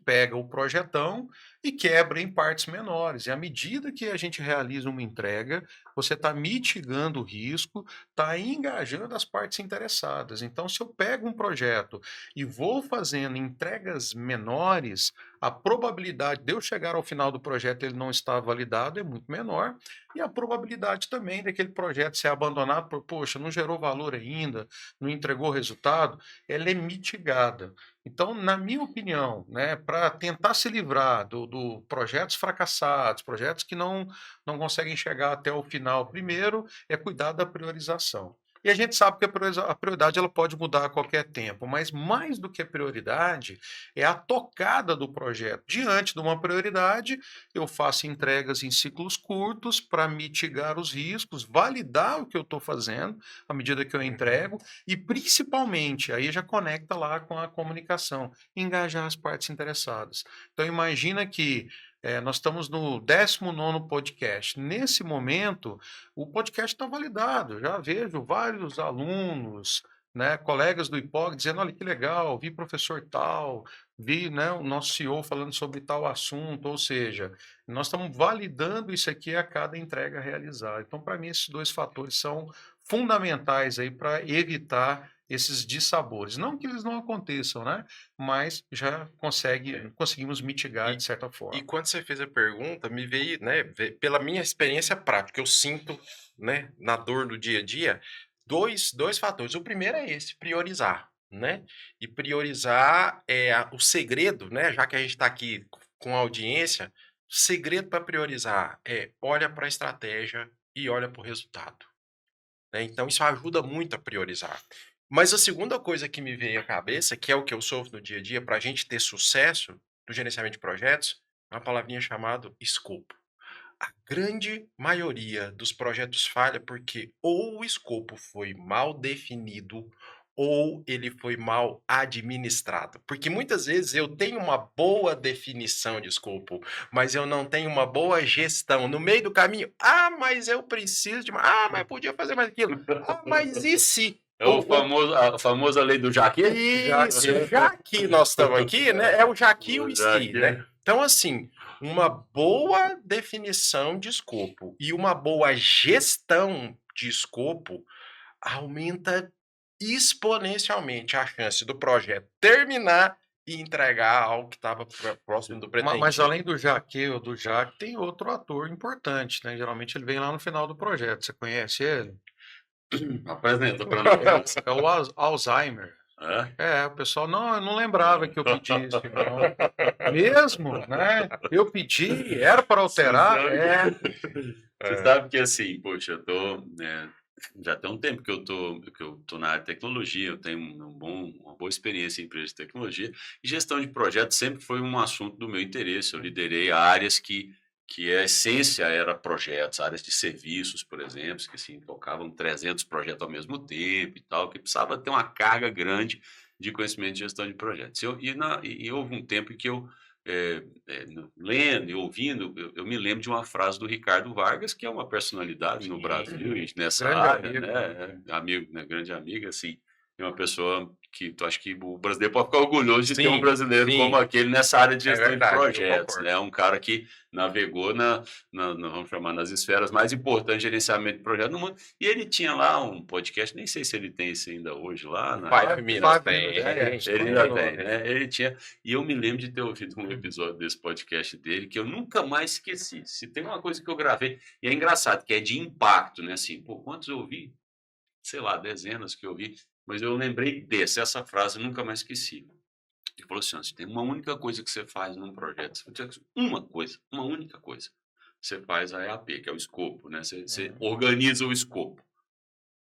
pega o projetão e quebra em partes menores. E à medida que a gente realiza uma entrega, você está mitigando o risco, está engajando as partes interessadas. Então, se eu pego um projeto e vou fazendo entregas menores, a probabilidade de eu chegar ao final do projeto e ele não estar validado é muito menor, e a probabilidade também daquele projeto ser abandonado por, poxa, não gerou valor ainda, não entregou resultado, ela é mitigada. Então, na minha opinião, né, para tentar se livrar do projetos fracassados, projetos que não conseguem chegar até o final, primeiro é cuidar da priorização. E a gente sabe que a prioridade ela pode mudar a qualquer tempo, mas mais do que a prioridade é a tocada do projeto. Diante de uma prioridade, eu faço entregas em ciclos curtos para mitigar os riscos, validar o que eu estou fazendo à medida que eu entrego e, principalmente, aí já conecta lá com a comunicação, engajar as partes interessadas. Então, imagina que nós estamos no 19º podcast. Nesse momento, o podcast está validado. Já vejo vários alunos, né, colegas do IPOG dizendo, olha que legal, vi professor tal, vi, né, o nosso CEO falando sobre tal assunto, ou seja, nós estamos validando isso aqui a cada entrega realizada. Então, para mim, esses dois fatores são fundamentais aí para evitar esses dissabores. Não que eles não aconteçam, né? Mas já conseguimos mitigar de certa E forma. quando você fez a pergunta, me veio, né, pela minha experiência prática, eu sinto, né, na dor do dia a dia, dois fatores. O primeiro é esse, priorizar, né? E priorizar é o segredo, né? Já que a gente está aqui com a audiência, o segredo para priorizar é olha para a estratégia e olha para o resultado, né? Então isso ajuda muito a priorizar. Mas a segunda coisa que me veio à cabeça, que é o que eu sofro no dia a dia para a gente ter sucesso no gerenciamento de projetos, é uma palavrinha chamada escopo. A grande maioria dos projetos falha porque ou o escopo foi mal definido ou ele foi mal administrado. Porque muitas vezes eu tenho uma boa definição de escopo, mas eu não tenho uma boa gestão. No meio do caminho, mas eu preciso de. Mas podia fazer mais aquilo. Mas e se? É a famosa lei do Jaque? Isso, já que nós estamos aqui, né? É o Jaqui e o Si, né? Então, assim, uma boa definição de escopo e uma boa gestão de escopo aumenta exponencialmente a chance do projeto terminar e entregar algo que estava próximo do Mas pretendido. além do Jaque ou do Jaque, tem outro ator importante, né? Geralmente ele vem lá no final do projeto. Você conhece ele? Apresenta para nós. É o Alzheimer. O pessoal, não, eu não lembrava que eu pedi isso. Não. Mesmo, né? Eu pedi, era para alterar. Você sabe que assim, poxa, eu tô, né, já tem um tempo que eu tô na área de tecnologia, eu tenho uma boa experiência em empresas de tecnologia, e gestão de projetos sempre foi um assunto do meu interesse. Eu liderei áreas que a essência era projetos, áreas de serviços, por exemplo, que assim, tocavam 300 projetos ao mesmo tempo e tal, que precisava ter uma carga grande de conhecimento de gestão de projetos. E houve um tempo em que eu, lendo e ouvindo, eu me lembro de uma frase do Ricardo Vargas, que é uma personalidade no Brasil, e nessa Grande área, amigo. né, amigo, né, grande amiga, assim, é uma pessoa que eu acho que o brasileiro pode ficar orgulhoso de ter um brasileiro como aquele nessa área de gestão de projetos, né? Um cara que navegou vamos chamar, nas esferas mais importantes de gerenciamento de projeto no mundo. E ele tinha lá um podcast, nem sei se ele tem isso ainda hoje lá. Five Minutes tem. Ele ainda tem, né? Ele tinha. E eu me lembro de ter ouvido um episódio desse podcast dele que eu nunca mais esqueci. Se tem uma coisa que eu gravei, e é engraçado, que é de impacto, né? Assim, pô, quantos eu ouvi? Sei lá, dezenas que eu ouvi. Mas eu lembrei essa frase, eu nunca mais esqueci. Ele falou assim: tem uma única coisa que você faz num projeto, uma única coisa. Você faz a EAP, que é o escopo, né? Você organiza o escopo.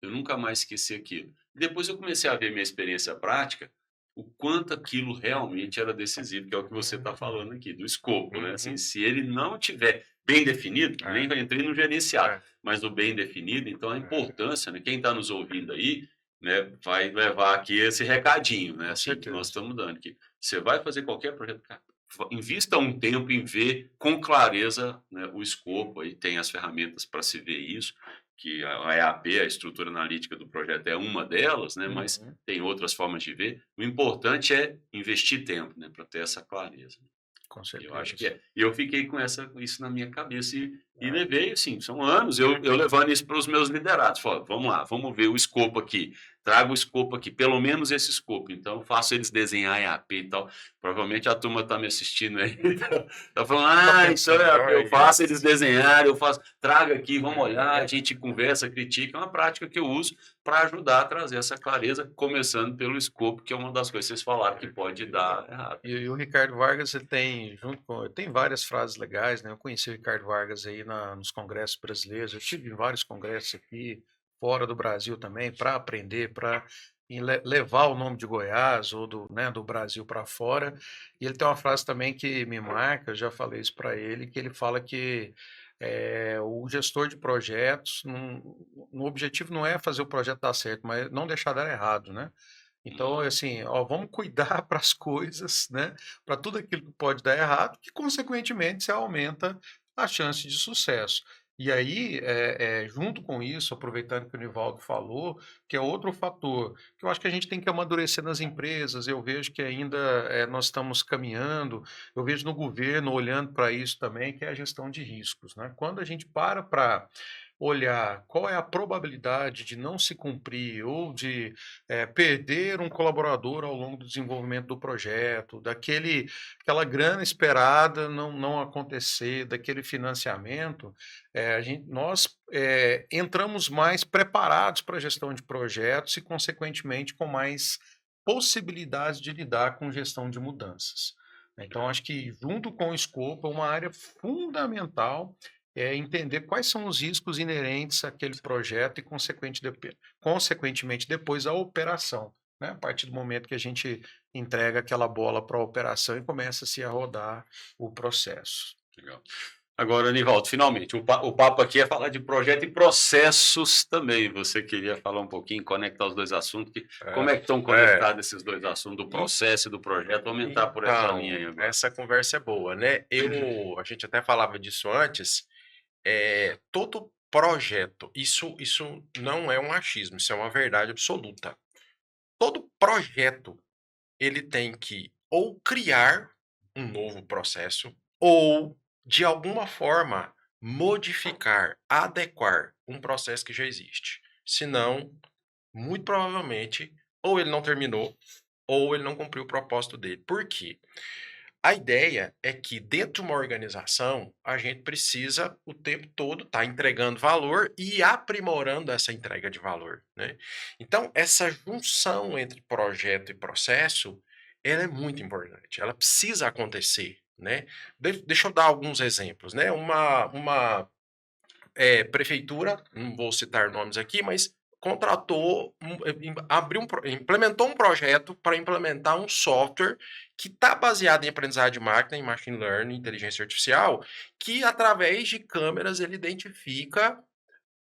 Eu nunca mais esqueci aquilo. Depois eu comecei a ver minha experiência prática, o quanto aquilo realmente era decisivo, que é o que você está falando aqui, do escopo, né? Assim, se ele não tiver bem definido, nem entrei no gerenciado, mas no bem definido, então a importância, né? Quem está nos ouvindo aí, né, vai levar aqui esse recadinho, né? Assim, que nós estamos dando aqui. Você vai fazer qualquer projeto, cara, invista um tempo em ver com clareza, né, o escopo, aí tem as ferramentas para se ver isso, que a EAP, a estrutura analítica do projeto, é uma delas, né? Mas tem outras formas de ver. O importante é investir tempo, né? Para ter essa clareza. Com certeza. Eu acho que é. E eu fiquei com isso na minha cabeça e levei, assim, são anos eu levando isso para os meus liderados. Falei, vamos lá, vamos ver o escopo aqui. Trago o escopo aqui, pelo menos esse escopo. Então, faço eles desenhar EAP e tal. Provavelmente a turma está me assistindo aí. Tá falando, então eu faço eles desenharem, eu faço, traga aqui, vamos olhar, a gente conversa, critica. É uma prática que eu uso para ajudar a trazer essa clareza, começando pelo escopo, que é uma das coisas que vocês falaram que pode dar errado. E o Ricardo Vargas, ele tem várias frases legais, né? Eu conheci o Ricardo Vargas aí nos congressos brasileiros, eu estive em vários congressos aqui, fora do Brasil também, para aprender, para levar o nome de Goiás ou do Brasil para fora. E ele tem uma frase também que me marca, eu já falei isso para ele, que ele fala que o gestor de projetos, o objetivo não é fazer o projeto dar certo, mas não deixar dar errado, né? Então, assim, vamos cuidar para as coisas, né? Para tudo aquilo que pode dar errado, que consequentemente você aumenta a chance de sucesso. E aí, junto com isso, aproveitando que o Nivaldo falou, que é outro fator, que eu acho que a gente tem que amadurecer nas empresas, eu vejo que ainda nós estamos caminhando, eu vejo no governo olhando para isso também, que é a gestão de riscos, né? Quando a gente para olhar qual é a probabilidade de não se cumprir ou de perder um colaborador ao longo do desenvolvimento do projeto, aquela grana esperada não acontecer, daquele financiamento, nós entramos mais preparados para a gestão de projetos e, consequentemente, com mais possibilidades de lidar com gestão de mudanças. Então, acho que, junto com o escopo, é uma área fundamental entender quais são os riscos inerentes àquele projeto e, consequentemente, depois a operação. Né? A partir do momento que a gente entrega aquela bola para a operação e começa-se a rodar o processo. Legal. Agora, Nivaldo, finalmente, o papo aqui é falar de projeto e processos também. Você queria falar um pouquinho, conectar os dois assuntos. Como é que estão conectados esses dois assuntos, do processo e do projeto? Aumentar por essa linha aí agora. Essa conversa é boa, né? A gente até falava disso antes. Todo projeto, isso não é um achismo, isso é uma verdade absoluta. Todo projeto, ele tem que ou criar um novo processo ou, de alguma forma, modificar, adequar um processo que já existe. Senão, muito provavelmente, ou ele não terminou, ou ele não cumpriu o propósito dele. Por quê? A ideia é que, dentro de uma organização, a gente precisa o tempo todo estar entregando valor e aprimorando essa entrega de valor, né? Então, essa junção entre projeto e processo, ela é muito importante, ela precisa acontecer, né? Deixa eu dar alguns exemplos, né? Uma prefeitura, não vou citar nomes aqui, mas contratou, implementou um projeto para implementar um software que está baseado em aprendizagem de máquina, em machine learning, inteligência artificial, que através de câmeras ele identifica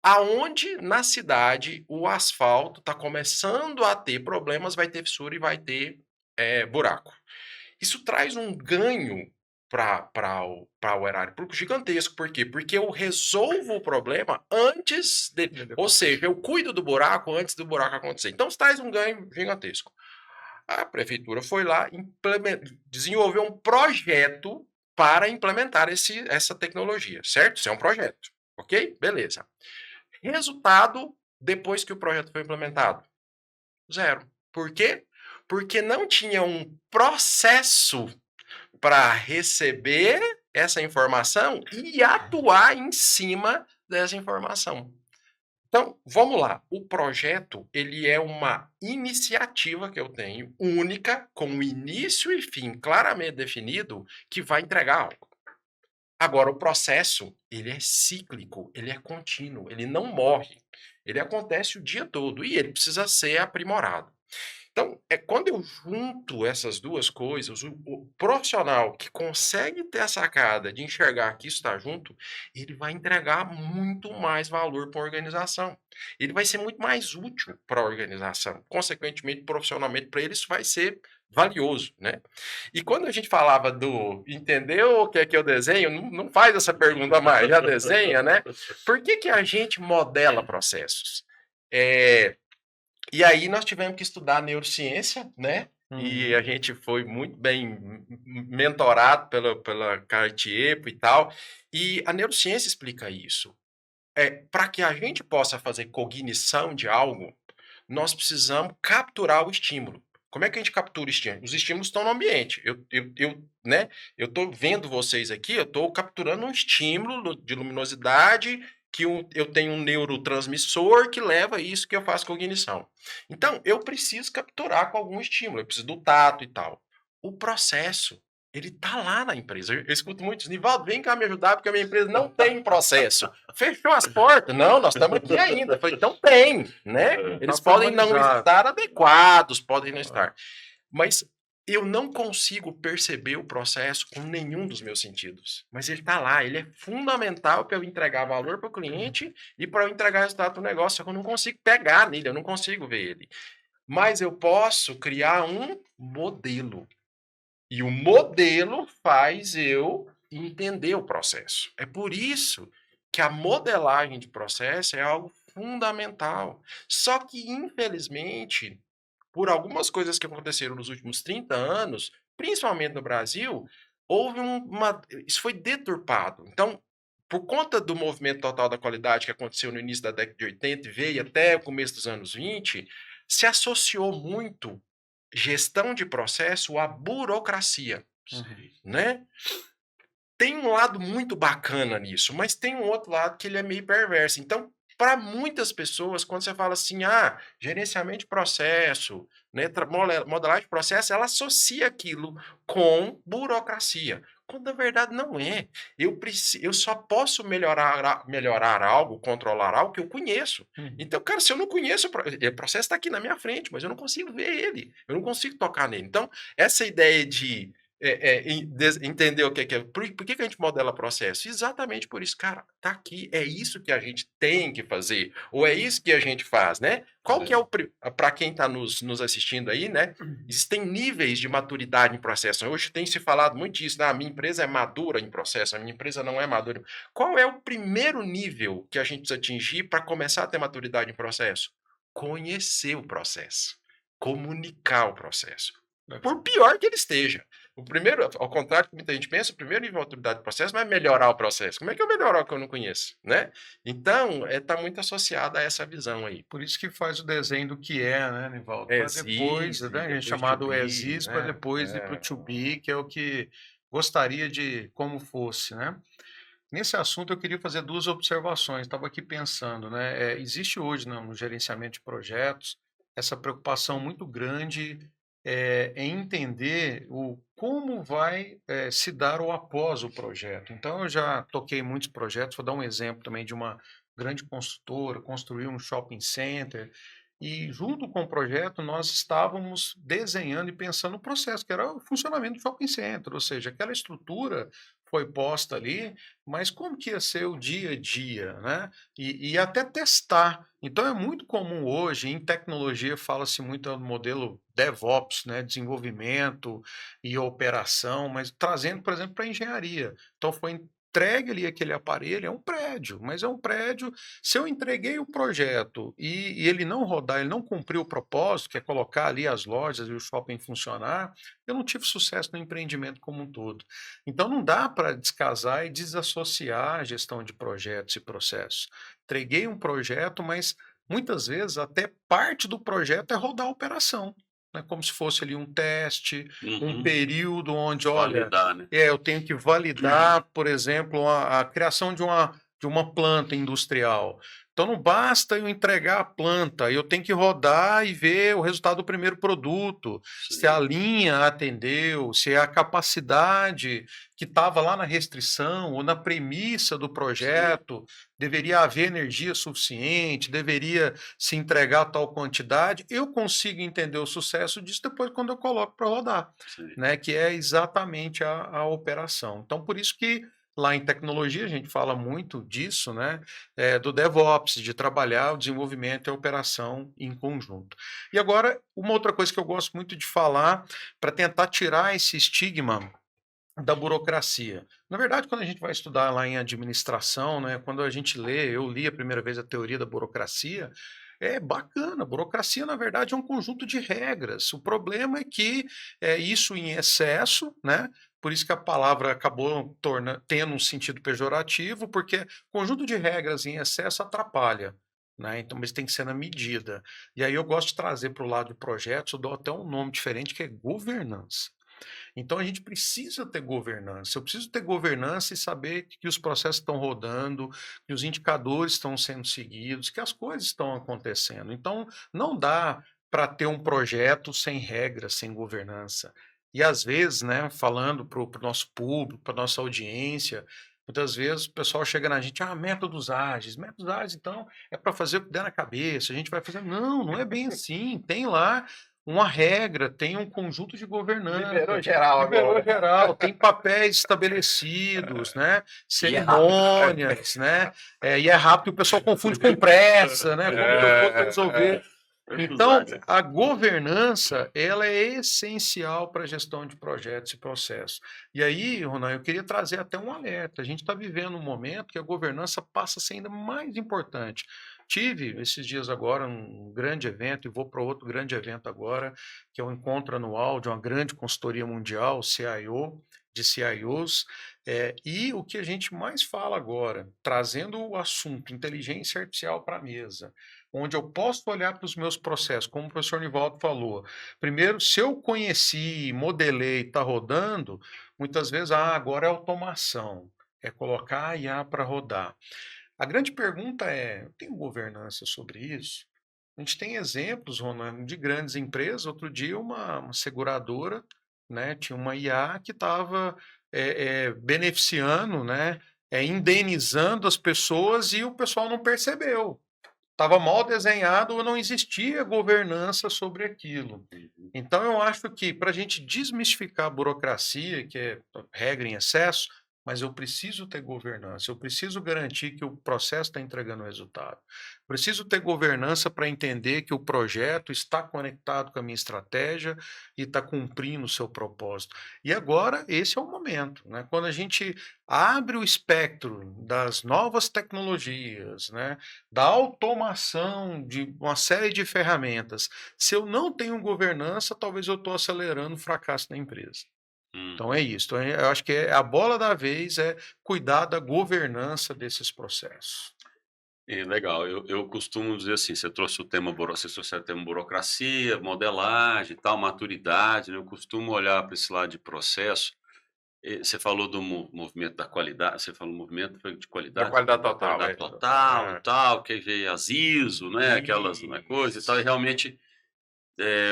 aonde na cidade o asfalto está começando a ter problemas, vai ter fissura e vai ter buraco. Isso traz um ganho para o erário público gigantesco. Por quê? Porque eu resolvo o problema antes dele. Ou seja, eu cuido do buraco antes do buraco acontecer. Então, isso traz um ganho gigantesco. A prefeitura foi lá, desenvolveu um projeto para implementar essa tecnologia, certo? Isso é um projeto, ok? Beleza. Resultado, depois que o projeto foi implementado? Zero. Por quê? Porque não tinha um processo para receber essa informação e atuar em cima dessa informação. Então, vamos lá. O projeto, ele é uma iniciativa que eu tenho, única, com início e fim claramente definido, que vai entregar algo. Agora, o processo, ele é cíclico, ele é contínuo, ele não morre. Ele acontece o dia todo e ele precisa ser aprimorado. Então, quando eu junto essas duas coisas, o profissional que consegue ter a sacada de enxergar que isso está junto, ele vai entregar muito mais valor para a organização. Ele vai ser muito mais útil para a organização. Consequentemente, profissionalmente, para ele, isso vai ser valioso, né? E quando a gente falava do entendeu o que é que eu desenho, não faz essa pergunta mais, já desenha, né? Por que a gente modela processos? E aí nós tivemos que estudar neurociência, né? E a gente foi muito bem mentorado pela Cartier e tal. E a neurociência explica isso. Para que a gente possa fazer cognição de algo, nós precisamos capturar o estímulo. Como é que a gente captura o estímulo? Os estímulos estão no ambiente. Né? Eu estou vendo vocês aqui, eu estou capturando um estímulo de luminosidade que eu tenho um neurotransmissor que leva a isso que eu faço cognição. Então, eu preciso capturar com algum estímulo, eu preciso do tato e tal. O processo, ele tá lá na empresa. Eu escuto muitos, Nivaldo, vem cá me ajudar, porque a minha empresa não tem processo. Fechou as portas? Não, nós estamos aqui ainda. Eu falei, então tem, né? Eles podem não estar adequados, podem não estar. Mas eu não consigo perceber o processo com nenhum dos meus sentidos. Mas ele está lá, ele é fundamental para eu entregar valor para o cliente e para eu entregar resultado para o negócio. Só que eu não consigo pegar nele, eu não consigo ver ele. Mas eu posso criar um modelo. E o modelo faz eu entender o processo. É por isso que a modelagem de processo é algo fundamental. Só que, infelizmente, por algumas coisas que aconteceram nos últimos 30 anos, principalmente no Brasil, houve isso foi deturpado. Então, por conta do movimento total da qualidade que aconteceu no início da década de 80 e veio até o começo dos anos 20, se associou muito gestão de processo à burocracia, né? Tem um lado muito bacana nisso, mas tem um outro lado que ele é meio perverso. Então, para muitas pessoas, quando você fala assim, gerenciamento de processo, né, modelagem de processo, ela associa aquilo com burocracia, quando na verdade não é. Eu só posso melhorar algo, controlar algo que eu conheço. Então, cara, se eu não conheço, o processo está aqui na minha frente, mas eu não consigo ver ele, eu não consigo tocar nele. Então, essa ideia de entender o que é. Por que a gente modela processo? Exatamente por isso, cara, tá aqui, é isso que a gente tem que fazer, ou é isso que a gente faz, né? Qual que é para quem está nos assistindo aí, né? Existem níveis de maturidade em processo. Hoje tem se falado muito disso, né? A minha empresa é madura em processo, a minha empresa não é madura. Qual é o primeiro nível que a gente precisa atingir para começar a ter maturidade em processo? Conhecer o processo, comunicar o processo. Por pior que ele esteja. O primeiro, ao contrário do que muita gente pensa, o primeiro nível de maturidade do processo não é melhorar o processo. Como é que eu melhorar o que eu não conheço, né? Então, está muito associado a essa visão aí. Por isso que faz o desenho do que né, Nivaldo? Para As depois, is, né, depois chamado to be, as is, para depois ir para o to be, que é o que gostaria de como fosse, né? Nesse assunto eu queria fazer duas observações. Estava aqui pensando, né? Existe hoje no gerenciamento de projetos essa preocupação muito grande em entender como vai se dar o após o projeto. Então, eu já toquei em muitos projetos, vou dar um exemplo também de uma grande construtora, construiu um shopping center, e junto com o projeto nós estávamos desenhando e pensando no processo, que era o funcionamento do shopping center, ou seja, aquela estrutura foi posta ali, mas como que ia ser o dia a dia, né? E até testar. Então é muito comum hoje, em tecnologia fala-se muito do modelo DevOps, né? Desenvolvimento e operação, mas trazendo, por exemplo, para a engenharia. Então foi entregue ali aquele aparelho, é um prédio, mas é um prédio. Se eu entreguei o projeto e ele não rodar, ele não cumpriu o propósito, que é colocar ali as lojas e o shopping funcionar, eu não tive sucesso no empreendimento como um todo. Então não dá para descasar e desassociar a gestão de projetos e processos. Entreguei um projeto, mas muitas vezes até parte do projeto é rodar a operação, né? Como se fosse ali um teste, um período onde, olha, validar, né? eu tenho que validar, por exemplo, a criação de uma planta industrial. Então não basta eu entregar a planta, eu tenho que rodar e ver o resultado do primeiro produto, se a linha atendeu, se a capacidade que estava lá na restrição ou na premissa do projeto, deveria haver energia suficiente, deveria se entregar tal quantidade. Eu consigo entender o sucesso disso depois quando eu coloco para rodar, né? Que é exatamente a operação. Então, por isso que lá em tecnologia a gente fala muito disso, né? Do DevOps, de trabalhar o desenvolvimento e a operação em conjunto. E agora, uma outra coisa que eu gosto muito de falar, para tentar tirar esse estigma da burocracia. Na verdade, quando a gente vai estudar lá em administração, né, quando a gente eu li a primeira vez a teoria da burocracia, é bacana. Burocracia, na verdade, é um conjunto de regras. O problema é que isso em excesso, né? Por isso que a palavra acabou tendo um sentido pejorativo, porque conjunto de regras em excesso atrapalha, né? Então, mas tem que ser na medida. E aí eu gosto de trazer para o lado de projetos, eu dou até um nome diferente, que é governança. Então a gente precisa ter governança. Eu preciso ter governança e saber que os processos estão rodando, que os indicadores estão sendo seguidos, que as coisas estão acontecendo. Então não dá para ter um projeto sem regras, sem governança. E às vezes, né, falando para o nosso público, para a nossa audiência, muitas vezes o pessoal chega na gente, métodos ágeis. Métodos ágeis, então, é para fazer o que der na cabeça, a gente vai fazer. Não, não é bem assim. Tem lá uma regra, tem um conjunto de governança. Liberou geral Liberou agora. geral, tem papéis estabelecidos, né? Cerimônias, né? E é rápido, o pessoal confunde com pressa, né? Como que eu vou resolver Então, a governança, ela é essencial para a gestão de projetos e processos. E aí, Ronan, eu queria trazer até um alerta. A gente está vivendo um momento que a governança passa a ser ainda mais importante. Tive esses dias agora um grande evento, e vou para outro grande evento agora, que é o encontro anual de uma grande consultoria mundial, CIO, de CIOs, e o que a gente mais fala agora, trazendo o assunto inteligência artificial para a mesa, onde eu posso olhar para os meus processos, como o professor Nivaldo falou. Primeiro, se eu conheci, modelei, está rodando, muitas vezes, agora é automação, é colocar a IA para rodar. A grande pergunta é, eu tenho governança sobre isso? A gente tem exemplos, Ronaldo, de grandes empresas. Outro dia, uma seguradora, né, tinha uma IA que estava beneficiando, né, indenizando as pessoas e o pessoal não percebeu. Estava mal desenhado ou não existia governança sobre aquilo. Então, eu acho que para a gente desmistificar a burocracia, que é regra em excesso, mas eu preciso ter governança, eu preciso garantir que o processo está entregando resultado. Preciso ter governança para entender que o projeto está conectado com a minha estratégia e está cumprindo o seu propósito. E agora, esse é o momento, né? Quando a gente abre o espectro das novas tecnologias, né? Da automação de uma série de ferramentas, se eu não tenho governança, talvez eu estou acelerando o fracasso da empresa. Então é isso. Então, eu acho que a bola da vez é cuidar da governança desses processos. Legal, eu costumo dizer assim, você trouxe o tema burocracia, modelagem, tal, maturidade, né? Eu costumo olhar para esse lado de processo. Você falou do movimento da qualidade, você falou movimento de qualidade? Da qualidade total. Qualidade total, tal, que veio as ISO, né? Aquelas coisas e tal, e realmente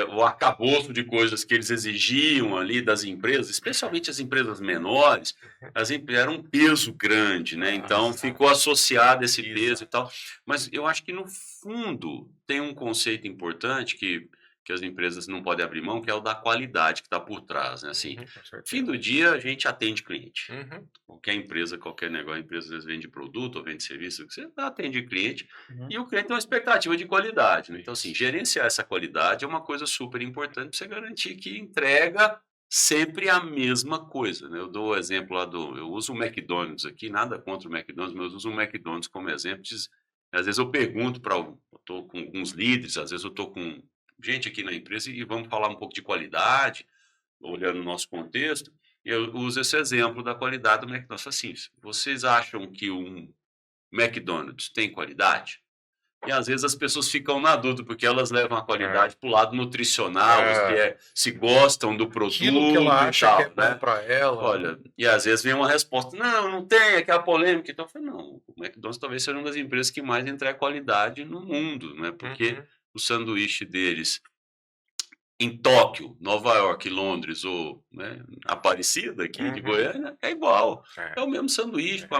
o arcabouço de coisas que eles exigiam ali das empresas, especialmente as empresas menores, era um peso grande, né? Então ficou associado esse peso e tal. Mas eu acho que no fundo tem um conceito importante que as empresas não podem abrir mão, que é o da qualidade que está por trás, né? Assim, fim do dia a gente atende cliente. Qualquer empresa, qualquer negócio, a empresa às vezes vende produto ou vende serviço, você atende cliente e o cliente tem uma expectativa de qualidade, né? Então, assim, gerenciar essa qualidade é uma coisa super importante para você garantir que entrega sempre a mesma coisa, né? Eu dou o exemplo lá eu uso o McDonald's aqui, nada contra o McDonald's, mas eu uso o McDonald's como exemplo. Às vezes eu pergunto eu estou com alguns líderes, às vezes eu estou com gente aqui na empresa e vamos falar um pouco de qualidade, olhando o nosso contexto, e eu uso esse exemplo da qualidade do McDonald's. Assim, vocês acham que um McDonald's tem qualidade? E às vezes as pessoas ficam na dúvida, porque elas levam a qualidade para o lado nutricional, se gostam do produto aquilo que ela acha e tal, que é bom para ela. Olha, e às vezes vem uma resposta, não tem, aquela polêmica. Então eu falei, não, o McDonald's talvez seja uma das empresas que mais entrega qualidade no mundo, né? Porque o sanduíche deles em Tóquio, Nova York, Londres ou Aparecida aqui de Goiânia é igual. É o mesmo sanduíche, com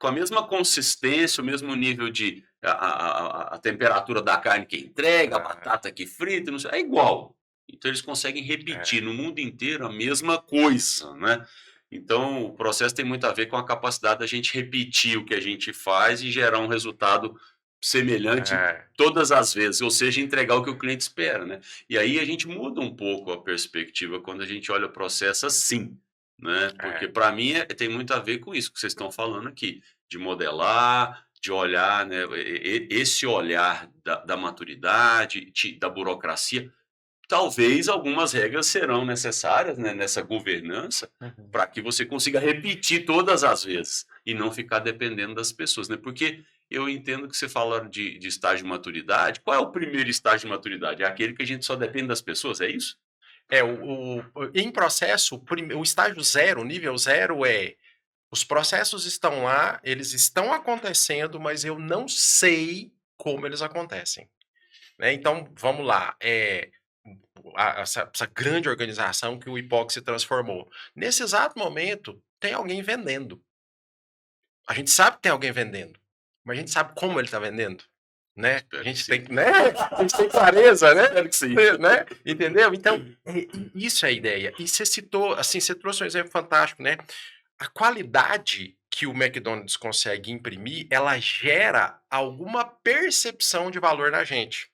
a mesma consistência, o mesmo nível de a temperatura da carne que entrega, a batata que frita, não sei, é igual. Então eles conseguem repetir no mundo inteiro a mesma coisa, né? Então o processo tem muito a ver com a capacidade da gente repetir o que a gente faz e gerar um resultado semelhante todas as vezes, ou seja, entregar o que o cliente espera, né? E aí a gente muda um pouco a perspectiva quando a gente olha o processo assim, né? Porque para mim tem muito a ver com isso que vocês estão falando aqui, de modelar, de olhar, né? Esse olhar da maturidade, da burocracia. Talvez algumas regras serão necessárias, né, nessa governança para que você consiga repetir todas as vezes e não ficar dependendo das pessoas, né? Porque eu entendo que você fala de estágio de maturidade. Qual é o primeiro estágio de maturidade? É aquele que a gente só depende das pessoas, é isso? Em processo, o estágio zero, o nível zero os processos estão lá, eles estão acontecendo, mas eu não sei como eles acontecem. Né? Então, vamos lá. Essa grande organização que o IPOC se transformou. Nesse exato momento, tem alguém vendendo. A gente sabe que tem alguém vendendo, mas a gente sabe como ele está vendendo. Né? A gente tem clareza, né? Espero que sim. Né? Entendeu? Então, isso é a ideia. E você citou, assim, você trouxe um exemplo fantástico, né? A qualidade que o McDonald's consegue imprimir, ela gera alguma percepção de valor na gente.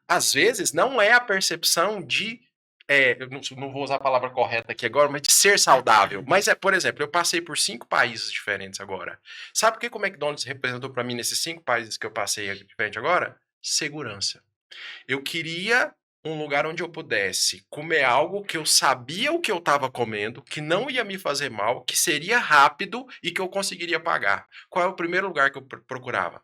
às vezes, não é a percepção de, eu não vou usar a palavra correta aqui agora, mas de ser saudável. Mas por exemplo, eu passei por 5 países diferentes agora. Sabe o que o McDonald's representou para mim nesses 5 países que eu passei diferente agora? Segurança. Eu queria um lugar onde eu pudesse comer algo que eu sabia o que eu estava comendo, que não ia me fazer mal, que seria rápido e que eu conseguiria pagar. Qual é o primeiro lugar que eu procurava?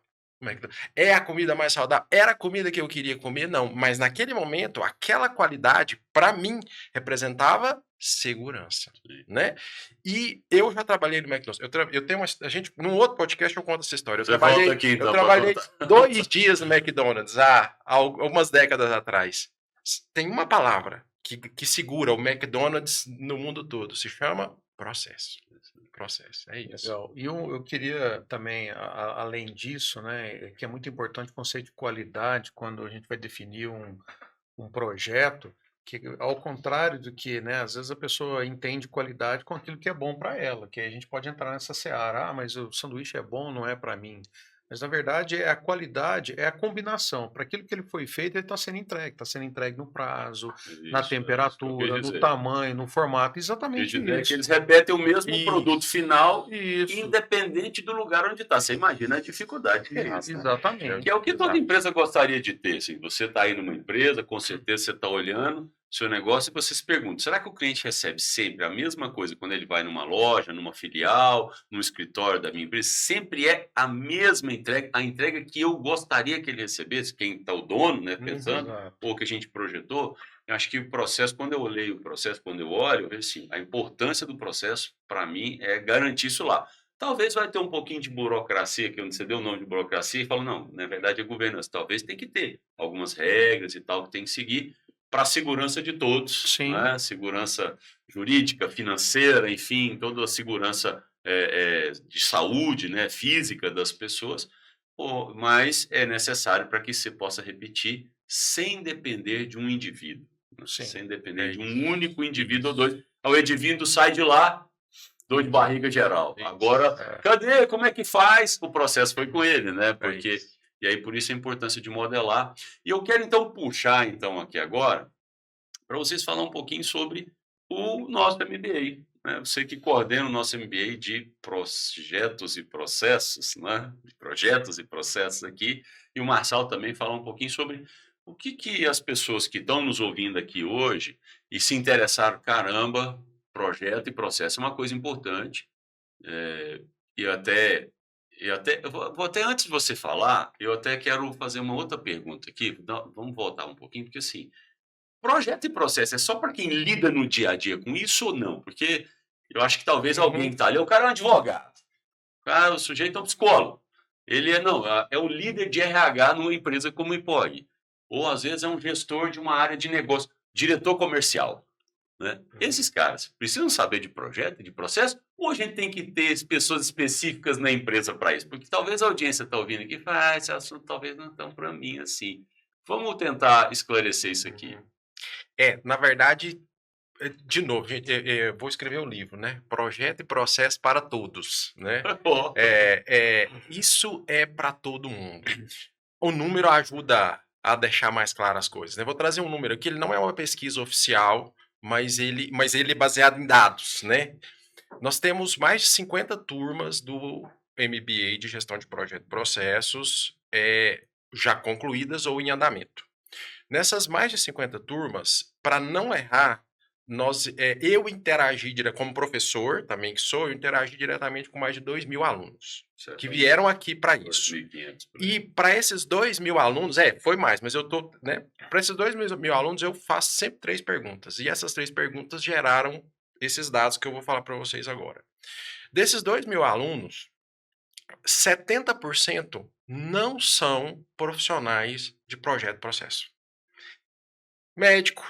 É a comida mais saudável? Era a comida que eu queria comer? Não. Mas naquele momento, aquela qualidade, para mim, representava segurança, né? E eu já trabalhei no McDonald's. Eu tenho a gente, num outro podcast eu conto essa história. Você volta aqui, então, eu trabalhei 2 dias no McDonald's há algumas décadas atrás. Tem uma palavra que segura o McDonald's no mundo todo, se chama processo. Processo, é isso. Legal. E eu queria também, além disso, né, que é muito importante o conceito de qualidade quando a gente vai definir um projeto, que ao contrário do que, né, às vezes a pessoa entende qualidade com aquilo que é bom para ela, que aí a gente pode entrar nessa seara, mas o sanduíche é bom, não é para mim. Mas na verdade a qualidade é a combinação. Para aquilo que ele foi feito, ele está sendo entregue no prazo, na temperatura, no tamanho, no formato, exatamente É isso. que eles repetem o mesmo produto final, Isso. independente do lugar onde está. Você imagina a dificuldade que é isso, né? Exatamente. Que é o que toda empresa gostaria de ter. Assim. Você está aí numa empresa, com certeza você está olhando seu negócio e você se pergunta, será que o cliente recebe sempre a mesma coisa quando ele vai numa loja, numa filial, no escritório da minha empresa? Sempre é a mesma entrega, a entrega que eu gostaria que ele recebesse, quem está o dono, né, pensando, ou que a gente projetou. Eu acho que o processo, quando eu leio o processo, quando eu olho, eu vejo assim, a importância do processo, para mim, é garantir isso lá. Talvez vai ter um pouquinho de burocracia, que onde você deu o nome de burocracia e fala, não, na verdade é governança. Talvez tem que ter algumas regras e tal que tem que seguir para a segurança de todos, né? Segurança jurídica, financeira, enfim, toda a segurança de saúde, né, física das pessoas, mas é necessário para que você possa repetir sem depender de um indivíduo, sem depender de um único indivíduo ou dois. O indivíduo sai de lá, dor de barriga geral. Agora, cadê? Como é que faz? O processo foi com ele, né? Porque e aí por isso a importância de modelar. E eu quero então puxar então aqui agora para vocês falar um pouquinho sobre o nosso MBA. Né? Você que coordena o nosso MBA de projetos e processos, né? De projetos e processos aqui. E o Marçal também falar um pouquinho sobre o que as pessoas que estão nos ouvindo aqui hoje e se interessaram, caramba, projeto e processo é uma coisa importante. Até antes de você falar, eu até quero fazer uma outra pergunta aqui. Vamos voltar um pouquinho, porque assim, projeto e processo é só para quem lida no dia a dia com isso ou não? Porque eu acho que talvez alguém que está ali, o cara é um advogado, o sujeito é um psicólogo. Ele é o líder de RH numa empresa como o IPOG. Ou às vezes é um gestor de uma área de negócio, diretor comercial. Né? Esses caras precisam saber de projeto, de processo, ou a gente tem que ter pessoas específicas na empresa para isso? Porque talvez a audiência está ouvindo aqui e fala, esse assunto talvez não tão para mim assim. Vamos tentar esclarecer isso aqui. Na verdade, de novo, gente, eu vou escrever um livro, né? Projeto e processo para todos, né? Isso é para todo mundo. O número ajuda a deixar mais claras as coisas, né? Vou trazer um número aqui, ele não é uma pesquisa oficial, mas ele é baseado em dados, né? Nós temos mais de 50 turmas do MBA de Gestão de Projeto e Processos já concluídas ou em andamento. Nessas mais de 50 turmas, para não errar, eu interagi como professor, também que sou, eu interagi diretamente com mais de 2.000 alunos que vieram aqui para isso. E para esses 2.000 alunos, foi mais, mas eu tô, né? Para esses 2.000 alunos, eu faço sempre 3 perguntas. E essas 3 perguntas geraram esses dados que eu vou falar para vocês agora. Desses 2.000 alunos, 70% não são profissionais de projeto e processo. Médico,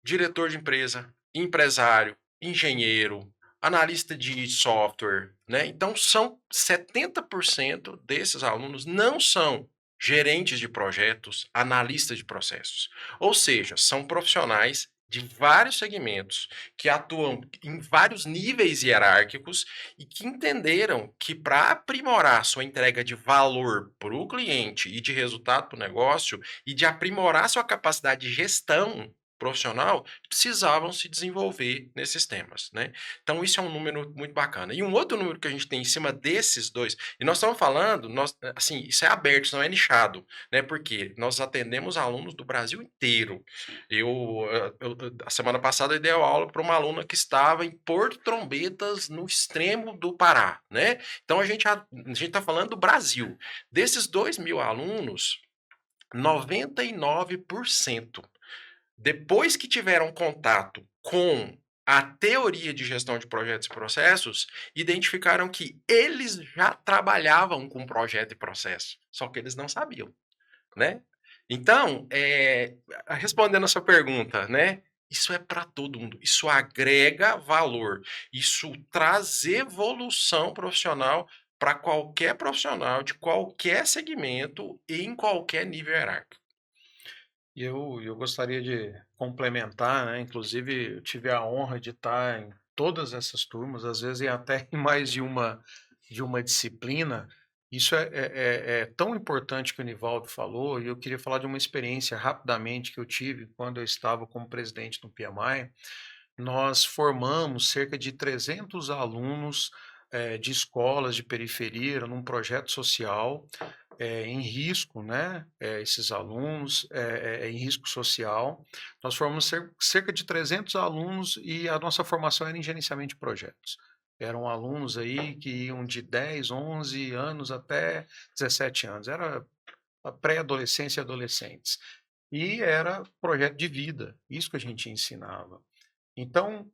diretor de empresa, empresário, engenheiro, analista de software, né? Então, são 70% desses alunos não são gerentes de projetos, analistas de processos. Ou seja, são profissionais de vários segmentos, que atuam em vários níveis hierárquicos e que entenderam que para aprimorar sua entrega de valor para o cliente e de resultado para o negócio e de aprimorar sua capacidade de gestão profissional, precisavam se desenvolver nesses temas, né? Então isso é um número muito bacana. E um outro número que a gente tem em cima desses dois, e nós estamos falando, assim, isso é aberto, isso não é nichado, né? Porque nós atendemos alunos do Brasil inteiro. A semana passada eu dei aula para uma aluna que estava em Porto Trombetas, no extremo do Pará, né? Então a gente está falando do Brasil. Desses 2.000 alunos, 99%, depois que tiveram contato com a teoria de gestão de projetos e processos, identificaram que eles já trabalhavam com projeto e processo, só que eles não sabiam, né? Então, respondendo a sua pergunta, né? Isso é para todo mundo, isso agrega valor, isso traz evolução profissional para qualquer profissional de qualquer segmento e em qualquer nível hierárquico. E eu gostaria de complementar, né? Inclusive, eu tive a honra de estar em todas essas turmas, às vezes até em mais de uma disciplina. Isso é tão importante que o Nivaldo falou, e eu queria falar de uma experiência rapidamente que eu tive quando eu estava como presidente do PMI. Nós formamos cerca de 300 alunos de escolas de periferia num projeto social em risco, né? Esses alunos em risco social. Nós formamos cerca de 300 alunos e a nossa formação era em gerenciamento de projetos. Eram alunos aí que iam de 10, 11 anos até 17 anos. Era a pré-adolescência e adolescentes. E era projeto de vida, isso que a gente ensinava. Então,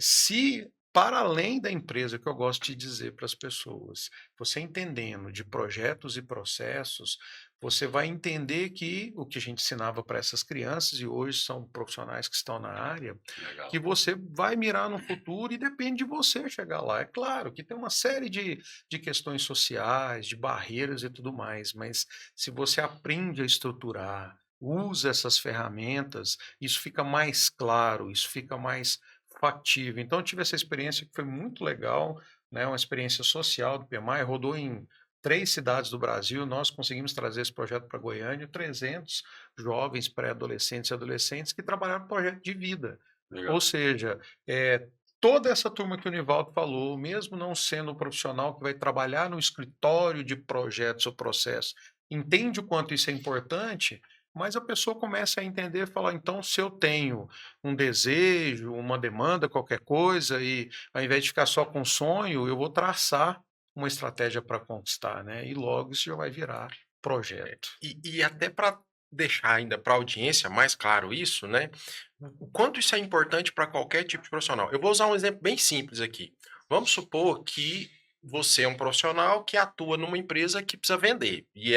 se para além da empresa, que eu gosto de dizer para as pessoas, você entendendo de projetos e processos, você vai entender que o que a gente ensinava para essas crianças, e hoje são profissionais que estão na área, Legal. que você vai mirar no futuro e depende de você chegar lá. É claro que tem uma série de questões sociais, de barreiras e tudo mais, mas se você aprende a estruturar, usa essas ferramentas, isso fica mais claro, isso fica mais factível. Então, eu tive essa experiência que foi muito legal, né? Uma experiência social do PMI, rodou em 3 cidades do Brasil, nós conseguimos trazer esse projeto para Goiânia, 300 jovens pré-adolescentes e adolescentes que trabalharam no projeto de vida. Legal. Ou seja, toda essa turma que o Nivaldo falou, mesmo não sendo um profissional que vai trabalhar no escritório de projetos ou processos, entende o quanto isso é importante, mas a pessoa começa a entender e falar, então, se eu tenho um desejo, uma demanda, qualquer coisa, e ao invés de ficar só com sonho, eu vou traçar uma estratégia para conquistar, né? E logo isso já vai virar projeto. E até para deixar ainda para a audiência mais claro isso, né? O quanto isso é importante para qualquer tipo de profissional. Eu vou usar um exemplo bem simples aqui. Vamos supor que você é um profissional que atua numa empresa que precisa vender e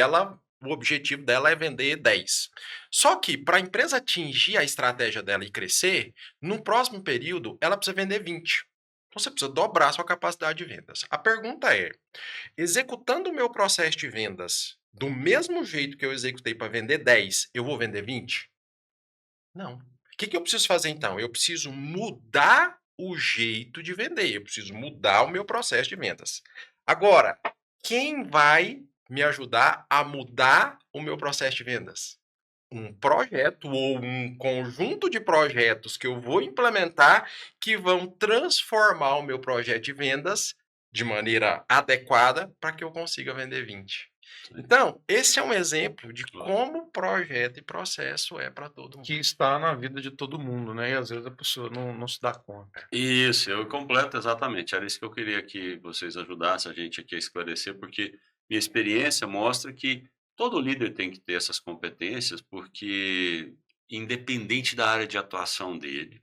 o objetivo dela é vender 10. Só que para a empresa atingir a estratégia dela e crescer, no próximo período ela precisa vender 20. Então você precisa dobrar a sua capacidade de vendas. A pergunta é: executando o meu processo de vendas do mesmo jeito que eu executei para vender 10, eu vou vender 20? Não. O que eu preciso fazer então? Eu preciso mudar o jeito de vender, eu preciso mudar o meu processo de vendas. Agora, quem vai me ajudar a mudar o meu processo de vendas? Um projeto ou um conjunto de projetos que eu vou implementar que vão transformar o meu projeto de vendas de maneira adequada para que eu consiga vender 20. Então, esse é um exemplo de como projeto e processo é para todo mundo. Que está na vida de todo mundo, né? E às vezes a pessoa não se dá conta. Isso, eu completo exatamente. Era isso que eu queria que vocês ajudassem a gente aqui a esclarecer, porque minha experiência mostra que todo líder tem que ter essas competências, porque independente da área de atuação dele,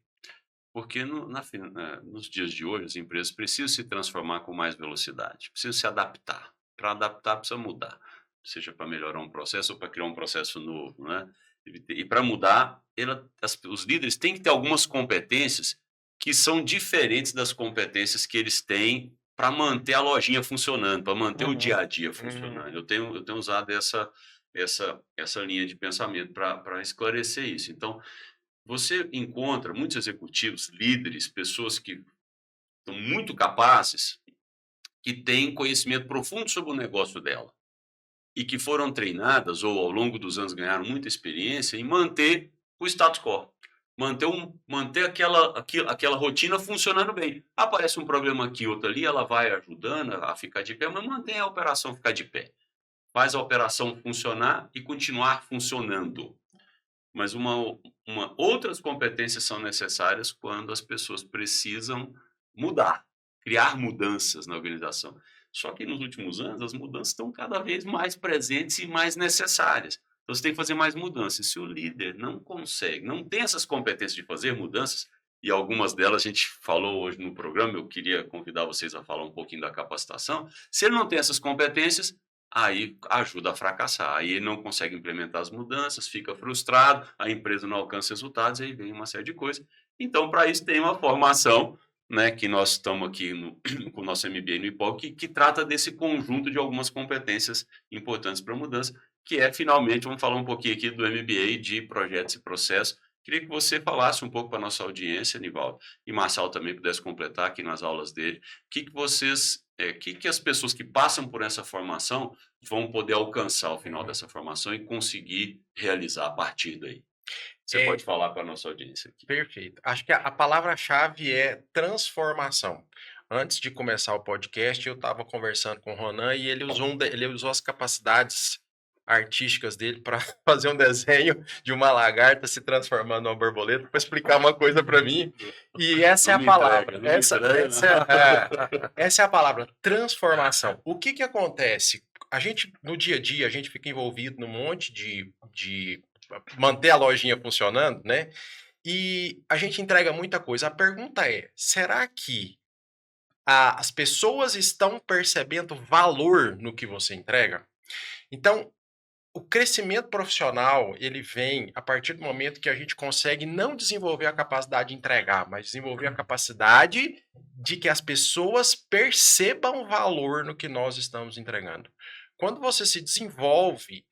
porque nos dias de hoje as empresas precisam se transformar com mais velocidade, precisam se adaptar. Para adaptar precisa mudar, seja para melhorar um processo ou para criar um processo novo, né? E para mudar, os líderes têm que ter algumas competências que são diferentes das competências que eles têm para manter a lojinha funcionando, para manter o dia a dia funcionando. Eu tenho usado essa linha de pensamento para esclarecer isso. Então, você encontra muitos executivos, líderes, pessoas que são muito capazes, que têm conhecimento profundo sobre o negócio dela e que foram treinadas ou ao longo dos anos ganharam muita experiência em manter o status quo, manter aquela rotina funcionando bem. Aparece um problema aqui, outro ali, ela vai ajudando a ficar de pé, mas mantém a operação ficar de pé. Faz a operação funcionar e continuar funcionando. Mas outras competências são necessárias quando as pessoas precisam mudar, criar mudanças na organização. Só que nos últimos anos, as mudanças estão cada vez mais presentes e mais necessárias. Então, você tem que fazer mais mudanças. Se o líder não consegue, não tem essas competências de fazer mudanças, e algumas delas a gente falou hoje no programa, eu queria convidar vocês a falar um pouquinho da capacitação. Se ele não tem essas competências, aí ajuda a fracassar. Aí ele não consegue implementar as mudanças, fica frustrado, a empresa não alcança resultados, aí vem uma série de coisas. Então, para isso, tem uma formação, né, que nós estamos aqui com o nosso MBA no IPOG, que trata desse conjunto de algumas competências importantes para a mudança, que é, finalmente, vamos falar um pouquinho aqui do MBA de projetos e processos. Queria que você falasse um pouco para a nossa audiência, Nivaldo, e Marçal também pudesse completar aqui nas aulas dele, o que as pessoas que passam por essa formação vão poder alcançar ao final dessa formação e conseguir realizar a partir daí. Você pode falar para a nossa audiência aqui. Perfeito. Acho que a palavra-chave é transformação. Antes de começar o podcast, eu estava conversando com o Ronan e ele usou as capacidades artísticas dele para fazer um desenho de uma lagarta se transformando numa borboleta para explicar uma coisa para mim. E essa é a palavra. Essa é a palavra, transformação. O que acontece? A gente, no dia a dia, a gente fica envolvido num monte de manter a lojinha funcionando, né? E a gente entrega muita coisa. A pergunta é, será que as pessoas estão percebendo valor no que você entrega? Então, o crescimento profissional, ele vem a partir do momento que a gente consegue não desenvolver a capacidade de entregar, mas desenvolver a capacidade de que as pessoas percebam valor no que nós estamos entregando. Quando você se desenvolve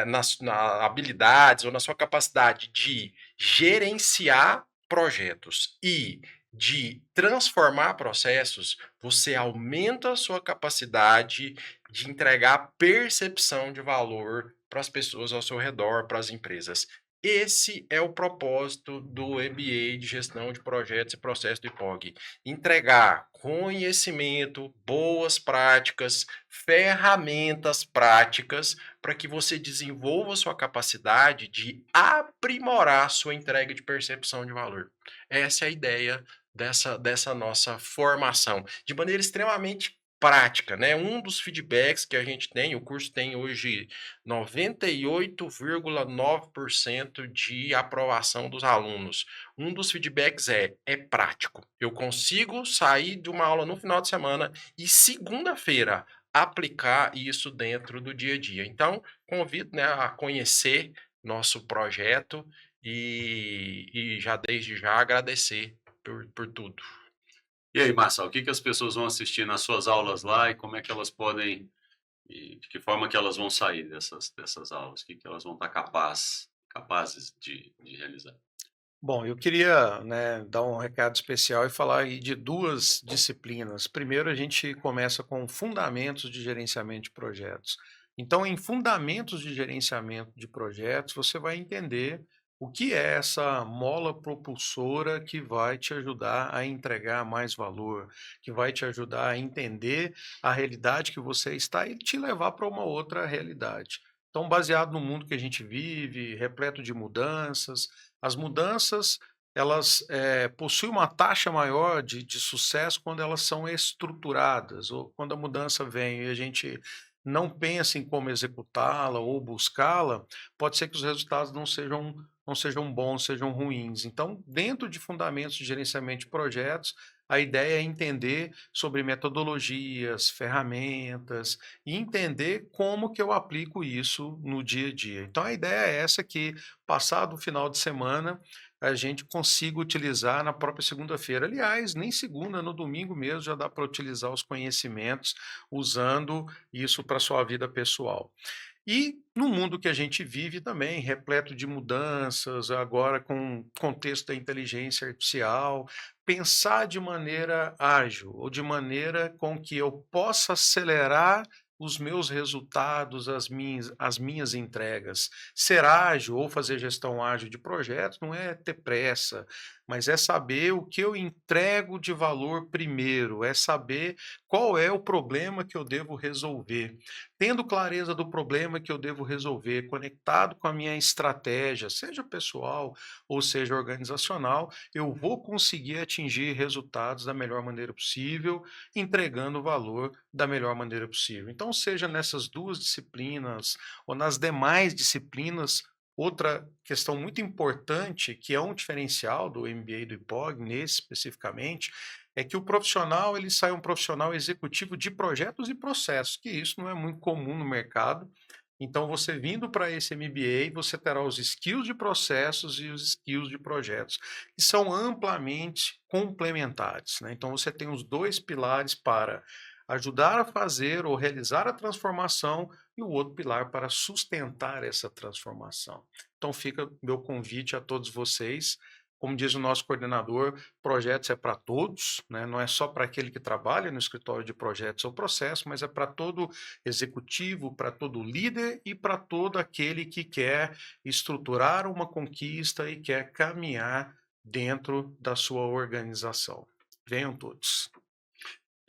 nas habilidades ou na sua capacidade de gerenciar projetos e de transformar processos, você aumenta a sua capacidade de entregar percepção de valor para as pessoas ao seu redor, para as empresas. Esse é o propósito do MBA de Gestão de Projetos e Processos do IPOG. Entregar conhecimento, boas práticas, ferramentas práticas para que você desenvolva sua capacidade de aprimorar sua entrega de percepção de valor. Essa é a ideia dessa nossa formação, de maneira extremamente prática, né? Um dos feedbacks que a gente tem, o curso tem hoje 98,9% de aprovação dos alunos. Um dos feedbacks é prático. Eu consigo sair de uma aula no final de semana e segunda-feira aplicar isso dentro do dia a dia. Então, convido, né, a conhecer nosso projeto e já desde já agradecer por tudo. E aí, Marçal, o que as pessoas vão assistir nas suas aulas lá e como é que elas podem, e de que forma que elas vão sair dessas aulas? O que elas vão estar capazes de realizar? Bom, eu queria, né, dar um recado especial e falar aí de duas disciplinas. Primeiro, a gente começa com fundamentos de gerenciamento de projetos. Então, em fundamentos de gerenciamento de projetos, você vai entender o que é essa mola propulsora que vai te ajudar a entregar mais valor, que vai te ajudar a entender a realidade que você está e te levar para uma outra realidade. Então, baseado no mundo que a gente vive, repleto de mudanças, as mudanças elas possuem uma taxa maior de sucesso quando elas são estruturadas, ou quando a mudança vem e a gente não pensa em como executá-la ou buscá-la, pode ser que os resultados não sejam bons, sejam ruins. Então, dentro de fundamentos de gerenciamento de projetos, a ideia é entender sobre metodologias, ferramentas e entender como que eu aplico isso no dia a dia. Então, a ideia é essa que, passado o final de semana, a gente consiga utilizar na própria segunda-feira. Aliás, nem segunda, no domingo mesmo já dá para utilizar os conhecimentos usando isso para a sua vida pessoal. E no mundo que a gente vive também, repleto de mudanças, agora com o contexto da inteligência artificial, pensar de maneira ágil, ou de maneira com que eu possa acelerar os meus resultados, as minhas entregas. Ser ágil ou fazer gestão ágil de projetos não é ter pressa, mas é saber o que eu entrego de valor primeiro, é saber qual é o problema que eu devo resolver. Tendo clareza do problema que eu devo resolver, conectado com a minha estratégia, seja pessoal ou seja organizacional, eu vou conseguir atingir resultados da melhor maneira possível, entregando valor da melhor maneira possível. Então, seja nessas duas disciplinas ou nas demais disciplinas, outra questão muito importante, que é um diferencial do MBA e do IPOG, nesse especificamente, é que o profissional ele sai um profissional executivo de projetos e processos, que isso não é muito comum no mercado. Então, você vindo para esse MBA, você terá os skills de processos e os skills de projetos, que são amplamente complementares, né? Então, você tem os dois pilares para ajudar a fazer ou realizar a transformação e o outro pilar para sustentar essa transformação. Então, fica meu convite a todos vocês. Como diz o nosso coordenador, projetos é para todos, né? Não é só para aquele que trabalha no escritório de projetos ou processo, mas é para todo executivo, para todo líder e para todo aquele que quer estruturar uma conquista e quer caminhar dentro da sua organização. Venham todos.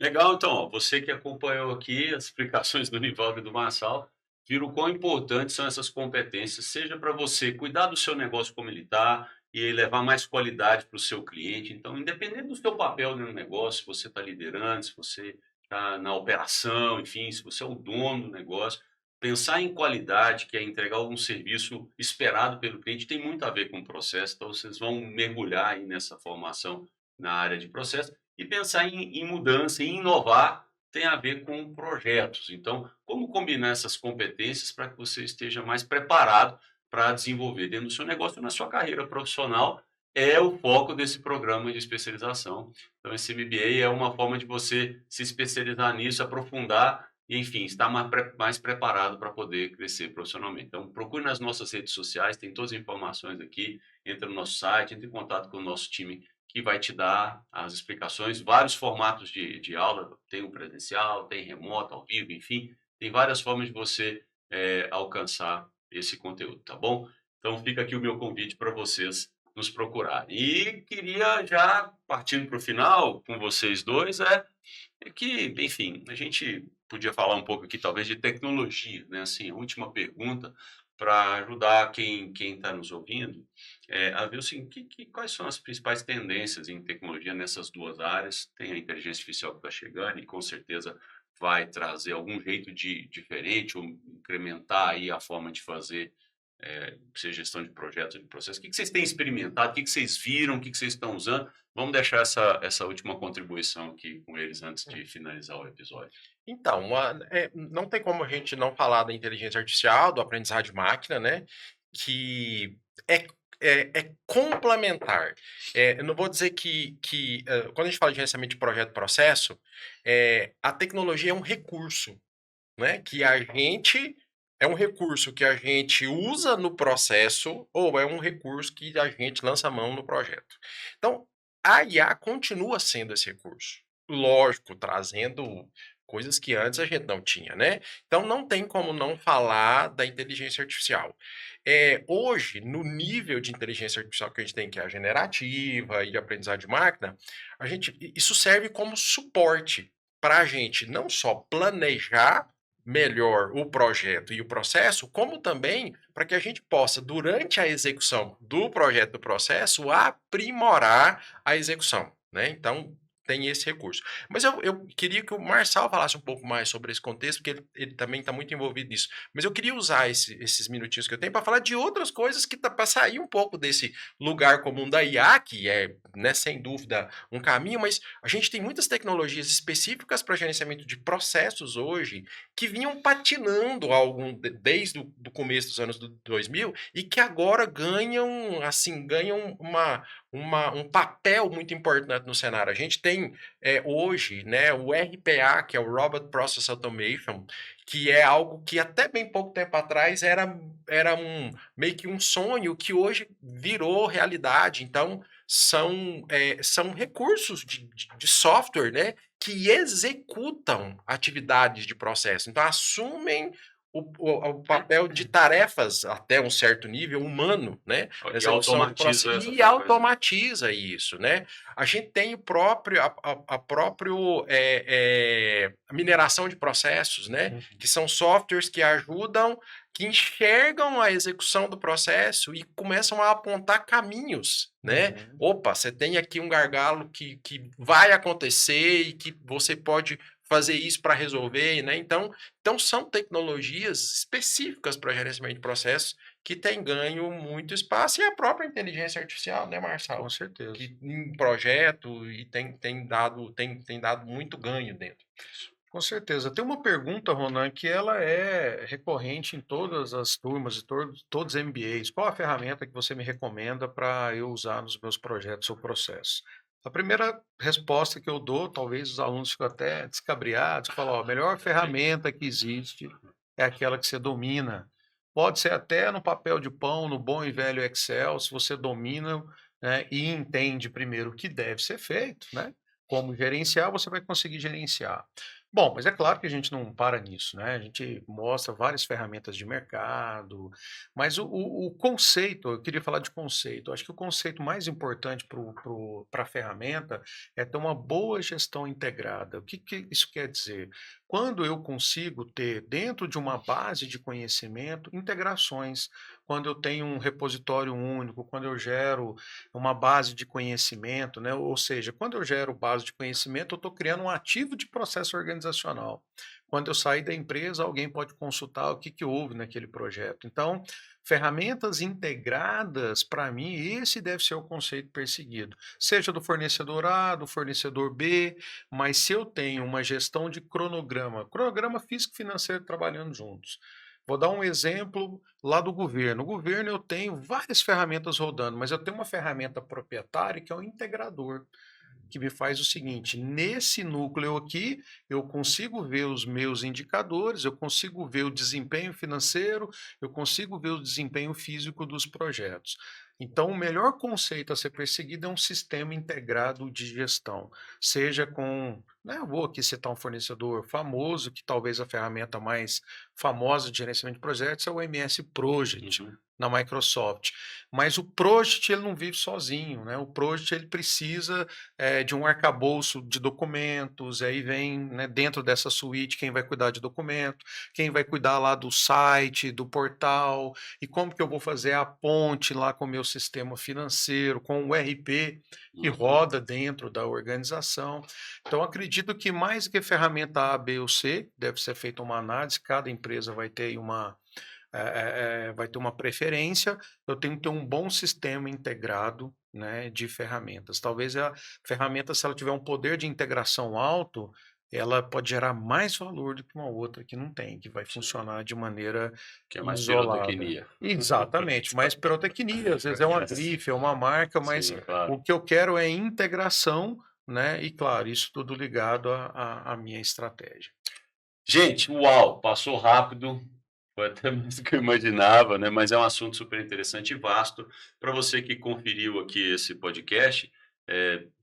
Legal, então, ó, você que acompanhou aqui as explicações do Nivaldo e do Marçal, viu o quão importantes são essas competências, seja para você cuidar do seu negócio como ele está e levar mais qualidade para o seu cliente. Então, independente do seu papel no negócio, se você está liderando, se você está na operação, enfim, se você é o dono do negócio, pensar em qualidade, que é entregar algum serviço esperado pelo cliente, tem muito a ver com o processo. Então, vocês vão mergulhar aí nessa formação na área de processo. E pensar em mudança, em inovar, tem a ver com projetos. Então, como combinar essas competências para que você esteja mais preparado para desenvolver dentro do seu negócio e na sua carreira profissional, é o foco desse programa de especialização. Então, esse MBA é uma forma de você se especializar nisso, aprofundar e, enfim, estar mais preparado para poder crescer profissionalmente. Então, procure nas nossas redes sociais, tem todas as informações aqui, entra no nosso site, entre em contato com o nosso time que vai te dar as explicações, vários formatos de aula, tem o presencial, tem remoto, ao vivo, enfim, tem várias formas de você alcançar esse conteúdo, tá bom? Então fica aqui o meu convite para vocês nos procurarem. E queria já, partindo para o final, com vocês dois, é que, enfim, a gente podia falar um pouco aqui, talvez, de tecnologia, né? Assim, a última pergunta, para ajudar quem está nos ouvindo, a ver o seguinte, quais são as principais tendências em tecnologia nessas duas áreas? Tem a inteligência artificial que está chegando e com certeza vai trazer algum jeito de diferente ou incrementar aí a forma de fazer, seja gestão de projetos, de processos. O que vocês têm experimentado? O que vocês viram? O que vocês estão usando? Vamos deixar essa última contribuição aqui com eles antes de finalizar o episódio. Então, não tem como a gente não falar da inteligência artificial, do aprendizado de máquina, né? Que é, é complementar. Eu não vou dizer que quando a gente fala de gerenciamento de projeto e processo, a tecnologia é um recurso, né? Que a gente é um recurso que a gente usa no processo ou é um recurso que a gente lança a mão no projeto. Então, a IA continua sendo esse recurso. Lógico, trazendo coisas que antes a gente não tinha, né? Então, não tem como não falar da inteligência artificial. Hoje, no nível de inteligência artificial que a gente tem, que é a generativa e de aprendizado de máquina, isso serve como suporte para a gente não só planejar melhor o projeto e o processo, como também para que a gente possa, durante a execução do projeto e do processo, aprimorar a execução, né? Então, tem esse recurso. Mas eu queria que o Marçal falasse um pouco mais sobre esse contexto, porque ele também está muito envolvido nisso. Mas eu queria usar esses minutinhos que eu tenho para falar de outras coisas que para sair um pouco desse lugar comum da IA, que é, né, sem dúvida, um caminho, mas a gente tem muitas tecnologias específicas para gerenciamento de processos hoje que vinham patinando desde o começo dos anos 2000 e que agora ganham um papel muito importante no cenário. A gente tem hoje, né, o RPA, que é o Robot Process Automation, que é algo que até bem pouco tempo atrás era meio que um sonho que hoje virou realidade. Então, são recursos de software, né, que executam atividades de processo. Então, assumem o papel de tarefas até um certo nível humano, né? E automatiza essa E automatiza isso, né? A gente tem a próprio mineração de processos, né? Que são softwares que ajudam, que enxergam a execução do processo e começam a apontar caminhos, né? Opa, você tem aqui um gargalo que vai acontecer e que você pode fazer isso para resolver, né? Então são tecnologias específicas para gerenciamento de processos que têm ganho muito espaço, e a própria inteligência artificial, né, Marcelo? Com certeza. Que em projeto e tem dado muito ganho dentro disso. Com certeza. Tem uma pergunta, Ronan, que ela é recorrente em todas as turmas e todos os MBAs. Qual a ferramenta que você me recomenda para eu usar nos meus projetos ou processos? A primeira resposta que eu dou, talvez os alunos fiquem até descabriados, falam, a melhor ferramenta que existe é aquela que você domina. Pode ser até no papel de pão, no bom e velho Excel, se você domina, né, e entende primeiro o que deve ser feito, né? Como gerenciar, você vai conseguir gerenciar. Bom, mas é claro que a gente não para nisso, né? A gente mostra várias ferramentas de mercado, mas o conceito, eu queria falar de conceito. Eu acho que o conceito mais importante para a ferramenta é ter uma boa gestão integrada. O que isso quer dizer? Quando eu consigo ter, dentro de uma base de conhecimento, integrações, quando eu tenho um repositório único, quando eu gero uma base de conhecimento, né? Ou seja, quando eu gero base de conhecimento, eu estou criando um ativo de processo organizacional. Quando eu sair da empresa, alguém pode consultar o que houve naquele projeto. Então, ferramentas integradas, para mim, esse deve ser o conceito perseguido. Seja do fornecedor A, do fornecedor B, mas se eu tenho uma gestão de cronograma físico e financeiro trabalhando juntos. Vou dar um exemplo lá do governo. No governo eu tenho várias ferramentas rodando, mas eu tenho uma ferramenta proprietária que é o integrador, que me faz o seguinte: nesse núcleo aqui, eu consigo ver os meus indicadores, eu consigo ver o desempenho financeiro, eu consigo ver o desempenho físico dos projetos. Então, o melhor conceito a ser perseguido é um sistema integrado de gestão, seja com, né, eu vou aqui citar um fornecedor famoso, que talvez a ferramenta mais famosa de gerenciamento de projetos é o MS Project, na Microsoft. Mas o Project ele não vive sozinho, né? O Project ele precisa de um arcabouço de documentos, aí vem, né, dentro dessa suíte quem vai cuidar de documento, quem vai cuidar lá do site, do portal, e como que eu vou fazer a ponte lá com o meu sistema financeiro, com o RP que roda dentro da organização. Então, acredito que mais que ferramenta A, B ou C, deve ser feita uma análise, cada empresa vai ter vai ter uma preferência, eu tenho que ter um bom sistema integrado, né, de ferramentas. Talvez a ferramenta, se ela tiver um poder de integração alto, ela pode gerar mais valor do que uma outra que não tem, que vai funcionar de maneira que é mais isolada. pirotecnia. Exatamente, mais pirotecnia, às vezes é uma grife, é uma marca, mas Sim, claro. o que eu quero é integração, né? E claro, isso tudo ligado à minha estratégia. Gente, uau, passou rápido, foi até mais do que eu imaginava, né? Mas é um assunto super interessante e vasto. Para você que conferiu aqui esse podcast,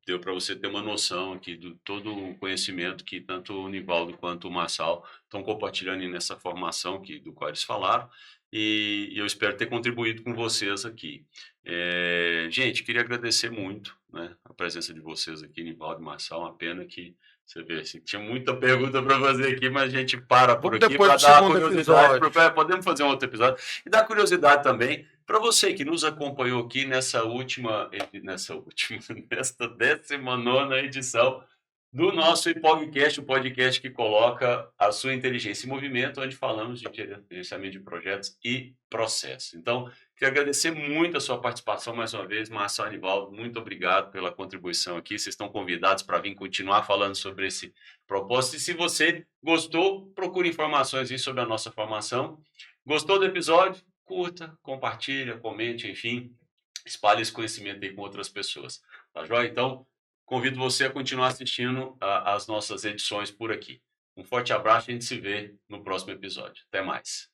deu para você ter uma noção aqui do todo o conhecimento que tanto o Nivaldo quanto o Marçal estão compartilhando nessa formação do qual eles falaram. E eu espero ter contribuído com vocês aqui. Gente, queria agradecer muito, né, a presença de vocês aqui, Nivaldo e Marçal. Uma pena que você vê, assim, tinha muita pergunta para fazer aqui, mas a gente para por aqui para dar uma curiosidade. Podemos fazer um outro episódio. E dar curiosidade também para você que nos acompanhou aqui nesta 19ª edição do nosso IPOGcast, o podcast que coloca a sua inteligência em movimento, onde falamos de gerenciamento de projetos e processos. Então, quero agradecer muito a sua participação mais uma vez, Marçal e Nivaldo, muito obrigado pela contribuição aqui. Vocês estão convidados para vir continuar falando sobre esse propósito. E se você gostou, procure informações aí sobre a nossa formação. Gostou do episódio? Curta, compartilha, comente, enfim. espalhe esse conhecimento aí com outras pessoas. Tá joia? Então, convido você a continuar assistindo as nossas edições por aqui. Um forte abraço e a gente se vê no próximo episódio. Até mais.